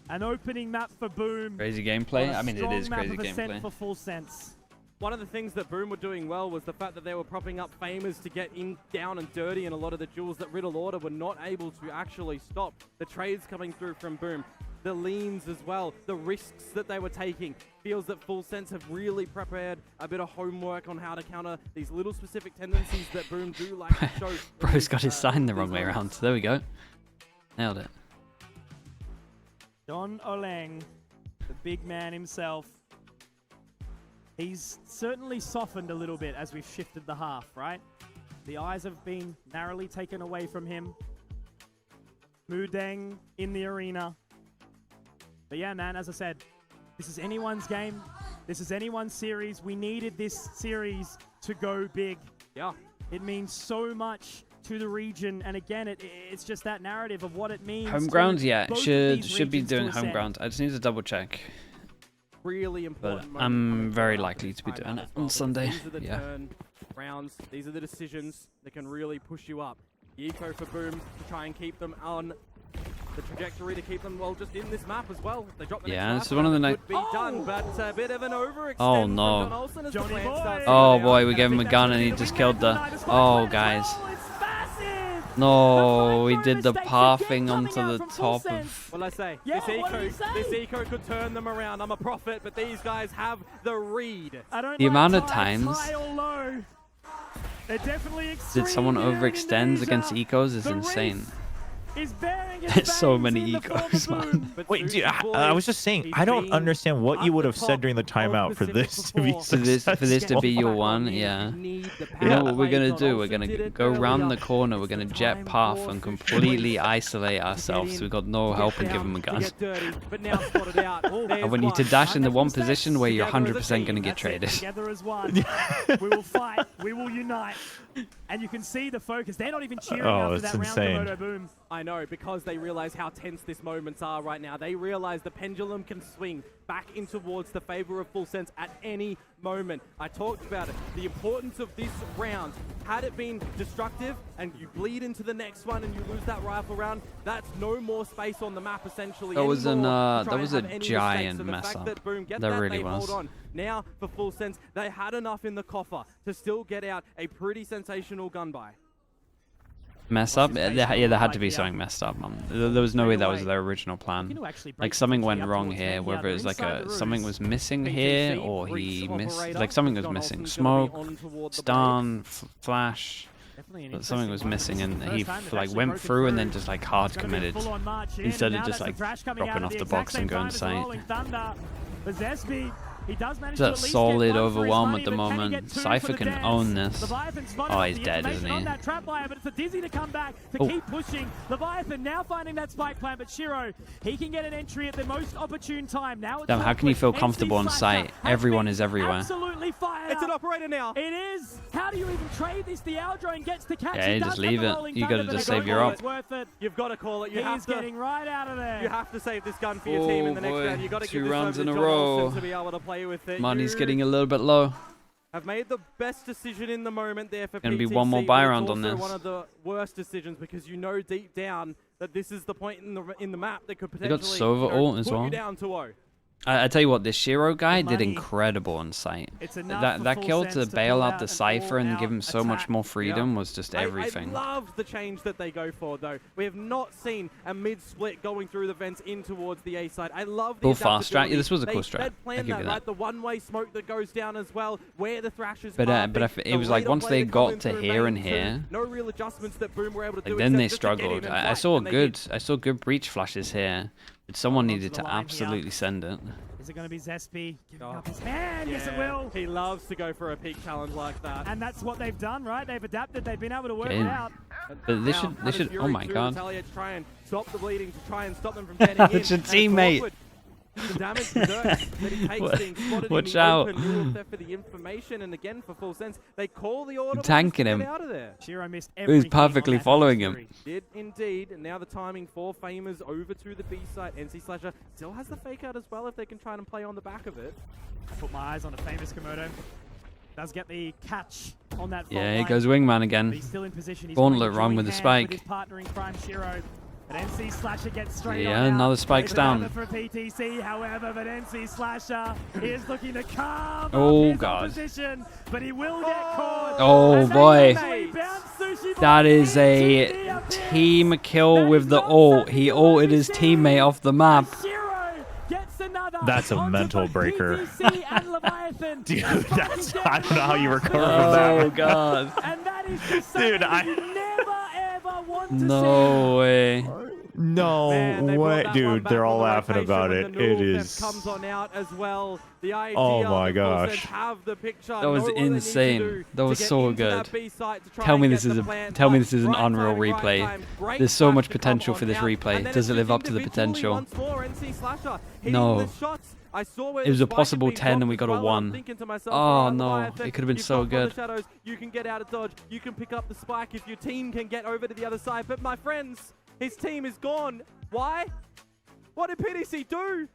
Speaker 3: An opening map for Boom.
Speaker 2: Crazy gameplay. I mean, it is crazy gameplay.
Speaker 3: For Full Sense.
Speaker 1: One of the things that Boom were doing well was the fact that they were propping up Famers to get in down and dirty in a lot of the duels that Riddle Order were not able to actually stop. The trades coming through from Boom, the leans as well, the risks that they were taking. Feels that Full Sense have really prepared a bit of homework on how to counter these little specific tendencies that Boom do like to show.
Speaker 2: Bro's got his sign the wrong way around. So there we go. Nailed it.
Speaker 3: Don Oleng, the big man himself. He's certainly softened a little bit as we've shifted the half, right? The eyes have been narrowly taken away from him. Mudeng in the arena. But yeah, man, as I said, this is anyone's game. This is anyone's series. We needed this series to go big.
Speaker 1: Yeah.
Speaker 3: It means so much to the region, and again, it's just that narrative of what it means.
Speaker 2: Home ground, yeah, should be doing home ground. I just need to double check.
Speaker 1: Really important.
Speaker 2: But I'm very likely to be doing it on Sunday.
Speaker 1: These are the turn rounds. These are the decisions that can really push you up. The eco for Boom to try and keep them on the trajectory, to keep them just in this map as well. They drop the
Speaker 2: this is one of the night.
Speaker 1: Done, but a bit of an overextend.
Speaker 2: Oh no! Oh boy, we gave him a gun and he just killed the. Oh guys. No, we did the pathing onto the top of...
Speaker 1: Well, I say, this eco could turn them around. I'm a prophet, but these guys have the read.
Speaker 2: The amount of times
Speaker 3: that
Speaker 2: someone overextends against ecos is insane.
Speaker 3: is bearing his
Speaker 2: There's so
Speaker 3: fangs
Speaker 2: many
Speaker 3: in the
Speaker 2: egos,
Speaker 3: form of
Speaker 2: man.
Speaker 3: Boom.
Speaker 1: But
Speaker 4: Wait, dude,
Speaker 1: Sushi
Speaker 4: I
Speaker 1: Boy,
Speaker 4: was just saying,
Speaker 1: he's
Speaker 4: I don't
Speaker 1: been
Speaker 4: understand what
Speaker 1: at
Speaker 4: you would
Speaker 1: the
Speaker 4: have
Speaker 1: top
Speaker 4: said during the
Speaker 1: of
Speaker 4: timeout for
Speaker 1: Pacific
Speaker 4: this to be
Speaker 1: before.
Speaker 2: For this to
Speaker 4: successful.
Speaker 2: be your
Speaker 1: Back
Speaker 2: one,
Speaker 1: on in,
Speaker 2: yeah.
Speaker 1: you need the
Speaker 2: You know
Speaker 1: power
Speaker 2: what we're
Speaker 1: play.
Speaker 2: gonna
Speaker 1: John
Speaker 2: do? We're
Speaker 1: Olsen
Speaker 2: gonna
Speaker 1: did it
Speaker 2: go round
Speaker 1: earlier.
Speaker 2: the corner. We're
Speaker 1: It's
Speaker 2: gonna
Speaker 1: the
Speaker 2: jet
Speaker 1: time
Speaker 2: path
Speaker 1: for
Speaker 2: and
Speaker 1: Sushi
Speaker 2: completely
Speaker 1: Boys
Speaker 2: isolate
Speaker 1: to
Speaker 2: ourselves.
Speaker 1: get
Speaker 2: We
Speaker 1: in,
Speaker 2: got no
Speaker 1: to
Speaker 2: help
Speaker 1: get
Speaker 2: and give
Speaker 1: down,
Speaker 2: them a
Speaker 1: to
Speaker 2: gun.
Speaker 1: get dirty, but now spotted out.
Speaker 2: And when you need to dash in the one position where you're 100% gonna get
Speaker 3: That's it,
Speaker 2: traded.
Speaker 3: Together as one. We will fight. We will unite. And you can see the focus. They're not even cheering after
Speaker 4: it's
Speaker 3: that
Speaker 4: insane.
Speaker 3: round Komodo Boom.
Speaker 1: I know, because they realize how tense these moments are right now. They realize the pendulum can swing back in towards the favor of Full Sense at any moment. I talked about it. The importance of this round. Had it been destructive and you bleed into the next one and you lose that rifle round, that's no more space on the map essentially.
Speaker 2: That was
Speaker 1: anymore to try
Speaker 2: that was
Speaker 1: and
Speaker 2: a
Speaker 1: have any
Speaker 2: giant
Speaker 1: mistakes. So the
Speaker 2: mess
Speaker 1: fact
Speaker 2: up.
Speaker 1: that Boom get
Speaker 2: That
Speaker 1: that,
Speaker 2: really
Speaker 1: they
Speaker 2: was.
Speaker 1: hold on. Now, for Full Sense, they had enough in the coffer to still get out a pretty sensational gun buy.
Speaker 2: Mess up? Yeah, there had to be something messed up, man. There was no way that was their original plan. Like something went wrong here, whether it was like something was missing here or he missed, like something was missing. Smoke, stun, flash. But something was missing and he like went through and then just like hard committed instead of just like dropping off the box and going sight.
Speaker 3: It's
Speaker 2: a solid overwhelm at the moment. Cypher can own this. Oh, he's dead, isn't he?
Speaker 3: But it's a Dizzy to come back to keep pushing. Leviathan now finding that spike plant, but Shiro, he can get an entry at the most opportune time. Now
Speaker 2: Damn, how can you feel comfortable on sight? Everyone is everywhere.
Speaker 3: Absolutely fired.
Speaker 1: It's an operator now.
Speaker 3: It is. How do you even trade this? The Owl drone gets to catch.
Speaker 2: Yeah, you just leave it. You gotta just save your op.
Speaker 3: Worth it.
Speaker 1: You've got to call it. You have
Speaker 3: He's
Speaker 1: to.
Speaker 3: getting right out of there.
Speaker 1: You have to save this gun for your team in the next
Speaker 2: boy.
Speaker 1: round. You got to
Speaker 2: 2
Speaker 1: give this
Speaker 2: rounds
Speaker 1: over
Speaker 2: in
Speaker 1: to
Speaker 2: a
Speaker 1: John
Speaker 2: row.
Speaker 1: Olsen to be able to play with it.
Speaker 2: Money's
Speaker 1: You
Speaker 2: getting a little bit low.
Speaker 1: have made the best decision in the moment there for
Speaker 2: Gonna
Speaker 1: PTC,
Speaker 2: be one more
Speaker 1: but
Speaker 2: buy
Speaker 1: it's
Speaker 2: round on
Speaker 1: also
Speaker 2: this.
Speaker 1: one of the worst decisions because you know deep down that this is the point in the map that could
Speaker 2: They
Speaker 1: potentially
Speaker 2: got Sova ult as
Speaker 1: put
Speaker 2: well.
Speaker 1: you down to 0.
Speaker 2: I tell you what, this Shiro guy did
Speaker 3: money.
Speaker 2: incredible on sight.
Speaker 3: It's enough for
Speaker 2: That
Speaker 3: Full
Speaker 2: kill to
Speaker 3: Sense to
Speaker 2: bail
Speaker 3: pull
Speaker 2: out
Speaker 3: out
Speaker 2: the
Speaker 3: an
Speaker 2: Cypher and give him so
Speaker 3: all-out
Speaker 2: much
Speaker 3: attack.
Speaker 2: more freedom was just everything.
Speaker 1: I love the change that they go for, though. We have not seen a mid-split going through the vents in towards the A side. I love the
Speaker 2: Cool fast strat.
Speaker 1: adaptability.
Speaker 2: Yeah, this was a cool
Speaker 1: They
Speaker 2: strat.
Speaker 1: fed
Speaker 2: I
Speaker 1: plan
Speaker 2: give you
Speaker 1: that,
Speaker 2: that.
Speaker 1: right? The one-way smoke that goes down as well, where the Thrashers
Speaker 2: But
Speaker 1: parking,
Speaker 2: it was
Speaker 1: the
Speaker 2: like
Speaker 1: radar
Speaker 2: once
Speaker 1: play
Speaker 2: they
Speaker 1: to
Speaker 2: got
Speaker 1: come in
Speaker 2: to
Speaker 1: through
Speaker 2: here and
Speaker 1: main two,
Speaker 2: here,
Speaker 1: no real adjustments that Boom were able to
Speaker 2: like
Speaker 1: do.
Speaker 2: then they
Speaker 1: except just to get in
Speaker 2: struggled.
Speaker 1: and
Speaker 2: I
Speaker 1: fight,
Speaker 2: saw
Speaker 1: and they did.
Speaker 2: I saw good breach flashes here, but someone
Speaker 3: Onto
Speaker 2: needed
Speaker 3: the
Speaker 2: to
Speaker 3: line here.
Speaker 2: absolutely send it.
Speaker 3: Is it going to be Zespi giving
Speaker 1: Oh.
Speaker 3: up his hand? Yes, it
Speaker 1: Yeah,
Speaker 3: will.
Speaker 1: He loves to go for a peak challenge like that.
Speaker 3: And that's what they've done, right? They've adapted. They've been able to work
Speaker 2: Yeah.
Speaker 3: it out.
Speaker 2: But this
Speaker 1: Now,
Speaker 2: should
Speaker 1: Hunter's
Speaker 2: oh
Speaker 1: Fury
Speaker 2: my
Speaker 1: to
Speaker 2: god.
Speaker 1: retaliate, to try and stop the bleeding, to try and stop them from getting in.
Speaker 2: It's a
Speaker 1: and
Speaker 2: teammate.
Speaker 1: awkward. The damage deserves that he takes being spotted
Speaker 2: Watch
Speaker 1: in the
Speaker 2: out.
Speaker 1: open. Rule of theft for the information, and again for Full Sense, they call the order.
Speaker 2: Tanking
Speaker 1: to
Speaker 2: him.
Speaker 1: get out of there.
Speaker 3: Shiro missed
Speaker 2: He was
Speaker 3: everything
Speaker 2: perfectly
Speaker 3: on that
Speaker 2: following
Speaker 3: Hunter's
Speaker 2: him.
Speaker 3: Fury.
Speaker 1: Did indeed, and now the timing for Famers over to the B side. NC Slasher still has the fake out as well if they can try and play on the back of it.
Speaker 3: I put my eyes on a famous Komodo. Does get the catch on that fault
Speaker 2: Yeah, here
Speaker 3: line,
Speaker 2: goes Wingman
Speaker 3: but
Speaker 2: again.
Speaker 3: he's still in position. He's
Speaker 2: Gauntlet
Speaker 3: going to
Speaker 2: run
Speaker 3: join
Speaker 2: with the
Speaker 3: hands
Speaker 2: spike.
Speaker 3: With his partner in crime, Shiro. But NC Slasher gets straight
Speaker 2: Yeah,
Speaker 3: on out.
Speaker 2: another spike's
Speaker 3: It's
Speaker 2: down.
Speaker 3: another for PTC, however, but NC Slasher is looking to carve
Speaker 2: Oh,
Speaker 3: up his
Speaker 2: God.
Speaker 3: opposition, but he will get caught.
Speaker 2: Oh,
Speaker 3: As they
Speaker 2: boy.
Speaker 3: rebound, Sushi Boy
Speaker 2: That is a
Speaker 3: into the abyss.
Speaker 2: team kill
Speaker 3: That
Speaker 2: with
Speaker 3: is
Speaker 2: the
Speaker 3: not
Speaker 2: ult.
Speaker 3: something
Speaker 2: He
Speaker 3: to
Speaker 2: ulted
Speaker 3: lose
Speaker 2: his
Speaker 3: in.
Speaker 2: teammate off the map.
Speaker 3: Shiro gets another.
Speaker 4: That's a
Speaker 3: onto
Speaker 4: mental
Speaker 3: both
Speaker 4: breaker.
Speaker 3: PTC and Leviathan.
Speaker 4: Dude,
Speaker 3: And
Speaker 4: that's
Speaker 3: fucking
Speaker 4: I don't know how you recover from
Speaker 2: Oh
Speaker 4: that.
Speaker 2: god.
Speaker 3: And that is just
Speaker 4: Dude,
Speaker 3: something you never ever want to
Speaker 2: No way.
Speaker 4: No
Speaker 1: Man, they brought
Speaker 4: way,
Speaker 1: that one
Speaker 4: dude.
Speaker 1: back
Speaker 4: They're
Speaker 1: on
Speaker 4: all
Speaker 1: the
Speaker 4: laughing
Speaker 1: rotation
Speaker 4: about
Speaker 1: when
Speaker 4: it.
Speaker 1: the
Speaker 4: It
Speaker 1: Neural
Speaker 4: is.
Speaker 1: Theft comes on out as well. The idea
Speaker 4: Oh my
Speaker 1: that Full Sense
Speaker 4: gosh.
Speaker 1: have the picture,
Speaker 2: That was
Speaker 1: know what they need to
Speaker 2: insane.
Speaker 1: do
Speaker 2: That was
Speaker 1: to get
Speaker 2: so
Speaker 1: into that
Speaker 2: good.
Speaker 1: B site to try
Speaker 2: Tell
Speaker 1: and
Speaker 2: me
Speaker 1: get
Speaker 2: this is
Speaker 1: the
Speaker 2: a
Speaker 1: plant
Speaker 2: tell me
Speaker 1: right.
Speaker 2: this is an
Speaker 1: Right
Speaker 2: Unreal
Speaker 1: timing, right
Speaker 2: replay.
Speaker 1: time. Great
Speaker 2: There's so
Speaker 1: flash
Speaker 2: much
Speaker 1: to come
Speaker 2: potential
Speaker 1: on
Speaker 2: for this
Speaker 1: out.
Speaker 2: replay.
Speaker 1: And then
Speaker 2: Does it
Speaker 1: it's
Speaker 2: live
Speaker 1: just
Speaker 2: up to the
Speaker 1: individually
Speaker 2: potential?
Speaker 1: once more, NC Slasher hitting
Speaker 2: No.
Speaker 1: the shots. I saw where
Speaker 2: It was
Speaker 1: the
Speaker 2: a
Speaker 1: spike had
Speaker 2: possible
Speaker 1: been
Speaker 2: 10 and we
Speaker 1: dropped
Speaker 2: got a
Speaker 1: as well, and I'm
Speaker 2: 1.
Speaker 1: thinking to myself,
Speaker 2: Oh,
Speaker 1: alright,
Speaker 2: no.
Speaker 1: Leviathan,
Speaker 2: It could have been
Speaker 1: you've
Speaker 2: so
Speaker 1: got from the
Speaker 2: good.
Speaker 1: shadows, you can get out of dodge, you can pick up the spike if your team can get over to the other side. But my friends, his team is gone. Why? What did PDC do?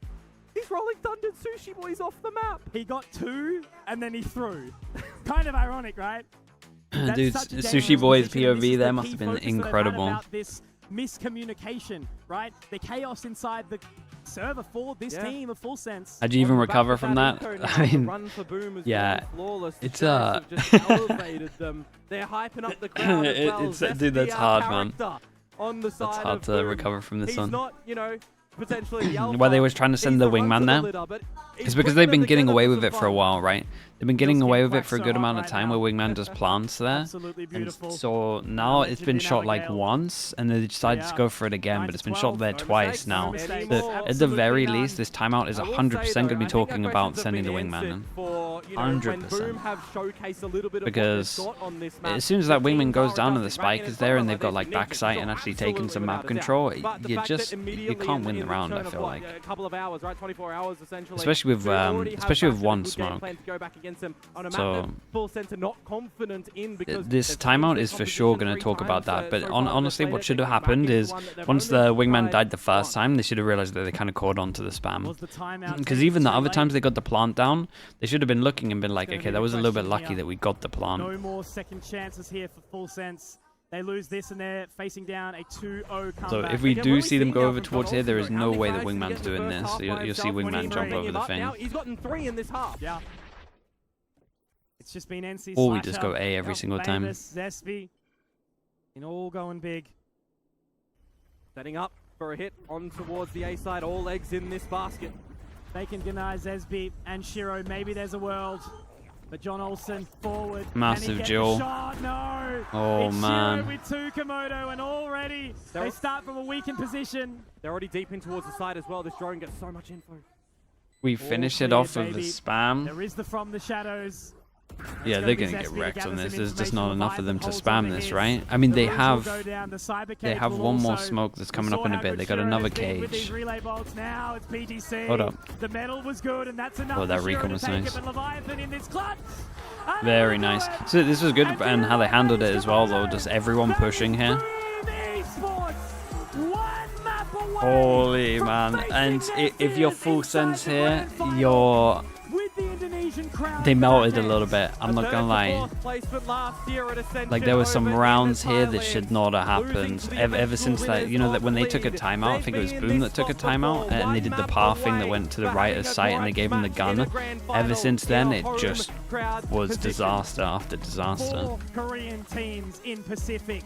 Speaker 1: He's rolling Thunder Sushi Boys off the map.
Speaker 3: He got 2 and then he threw. Kind of ironic, right? That's
Speaker 2: Dude,
Speaker 3: such a
Speaker 2: Sushi
Speaker 3: dangerous
Speaker 2: Boy's
Speaker 3: position, and this
Speaker 2: POV
Speaker 3: is
Speaker 2: there
Speaker 3: the
Speaker 2: must
Speaker 3: key
Speaker 2: have been
Speaker 3: focus that they've had
Speaker 2: incredible.
Speaker 3: about this miscommunication, right? The chaos inside the server for this
Speaker 1: Yeah.
Speaker 3: team of Full Sense.
Speaker 2: How'd you even
Speaker 1: On the back
Speaker 2: recover
Speaker 1: of
Speaker 2: from that?
Speaker 1: info now,
Speaker 2: I
Speaker 1: the
Speaker 2: mean,
Speaker 1: run for Boom has
Speaker 2: yeah,
Speaker 1: been flawless. The
Speaker 2: it's,
Speaker 1: Sheriffs have just elevated them. They're hyping up the crowd as well.
Speaker 2: Dude, that's
Speaker 1: Zesty,
Speaker 2: hard,
Speaker 1: our
Speaker 2: man.
Speaker 1: character on the side
Speaker 2: That's hard
Speaker 1: of
Speaker 2: to
Speaker 1: Boom.
Speaker 2: recover from this
Speaker 1: He's
Speaker 2: one.
Speaker 1: not, potentially the alpha.
Speaker 2: why they was trying to send the wingman there. It's because they've been getting away with it for a while, right? They've been getting away with it for a good amount of time where wingman does plants there. And so now it's been shot like once, and they decided to go for it again, but it's been shot there twice now. So at the very least, this timeout is 100% going to be talking about sending the wingman in. 100%. Because as soon as that wingman goes down and the spike is there and they've got like backside and actually taking some map control, you can't win the round, I feel like. Especially with one smoke. So this timeout is for sure going to talk about that. But honestly, what should have happened is once the wingman died the first time, they should have realized that they kind of caught on to the spam. Because even the other times they got the plant down, they should have been looking and been like, okay, that was a little bit lucky that we got the plant.
Speaker 3: No more second chances here for Full Sense. They lose this and they're facing down a 2-0 comeback.
Speaker 2: So if we do see them go over towards here, there is no way that wingman's doing this. So you'll see wingman jump over the thing.
Speaker 1: He's gotten 3 in this half.
Speaker 3: Yeah. It's just been NC
Speaker 2: Or we just go A every single time.
Speaker 3: Zespy, in all going big.
Speaker 1: Setting up for a hit on towards the A side. All eggs in this basket.
Speaker 3: They can deny Zesby and Shiro. Maybe there's a world. But John Olsen forward.
Speaker 2: Massive duel.
Speaker 3: No.
Speaker 2: Oh,
Speaker 3: it's
Speaker 2: man.
Speaker 3: Shiro with 2 Komodo, and already they start from a weakened position.
Speaker 1: They're already deep in towards the side as well. This drone gets so much info.
Speaker 2: We finish it off of the spam.
Speaker 3: There is the From the Shadows.
Speaker 2: Yeah, they're going to get wrecked on this. There's just not enough of them to spam this, right? I mean, they have one more smoke that's coming up in a bit. They got another cage. Hold up. Oh, that recon was nice. Very nice. So this was good, and how they handled it as well, though. Just everyone pushing here. Holy man. And if you're Full Sense here, you're... They melted a little bit, I'm not gonna lie. Like, there were some rounds here that should not have happened. Ever since that, you know, that when they took a timeout, I think it was Boom that took a timeout, and they did the path thing that went to the right of sight and they gave him the gun. Ever since then, it just was disaster after disaster.
Speaker 3: 4 Korean teams in Pacific.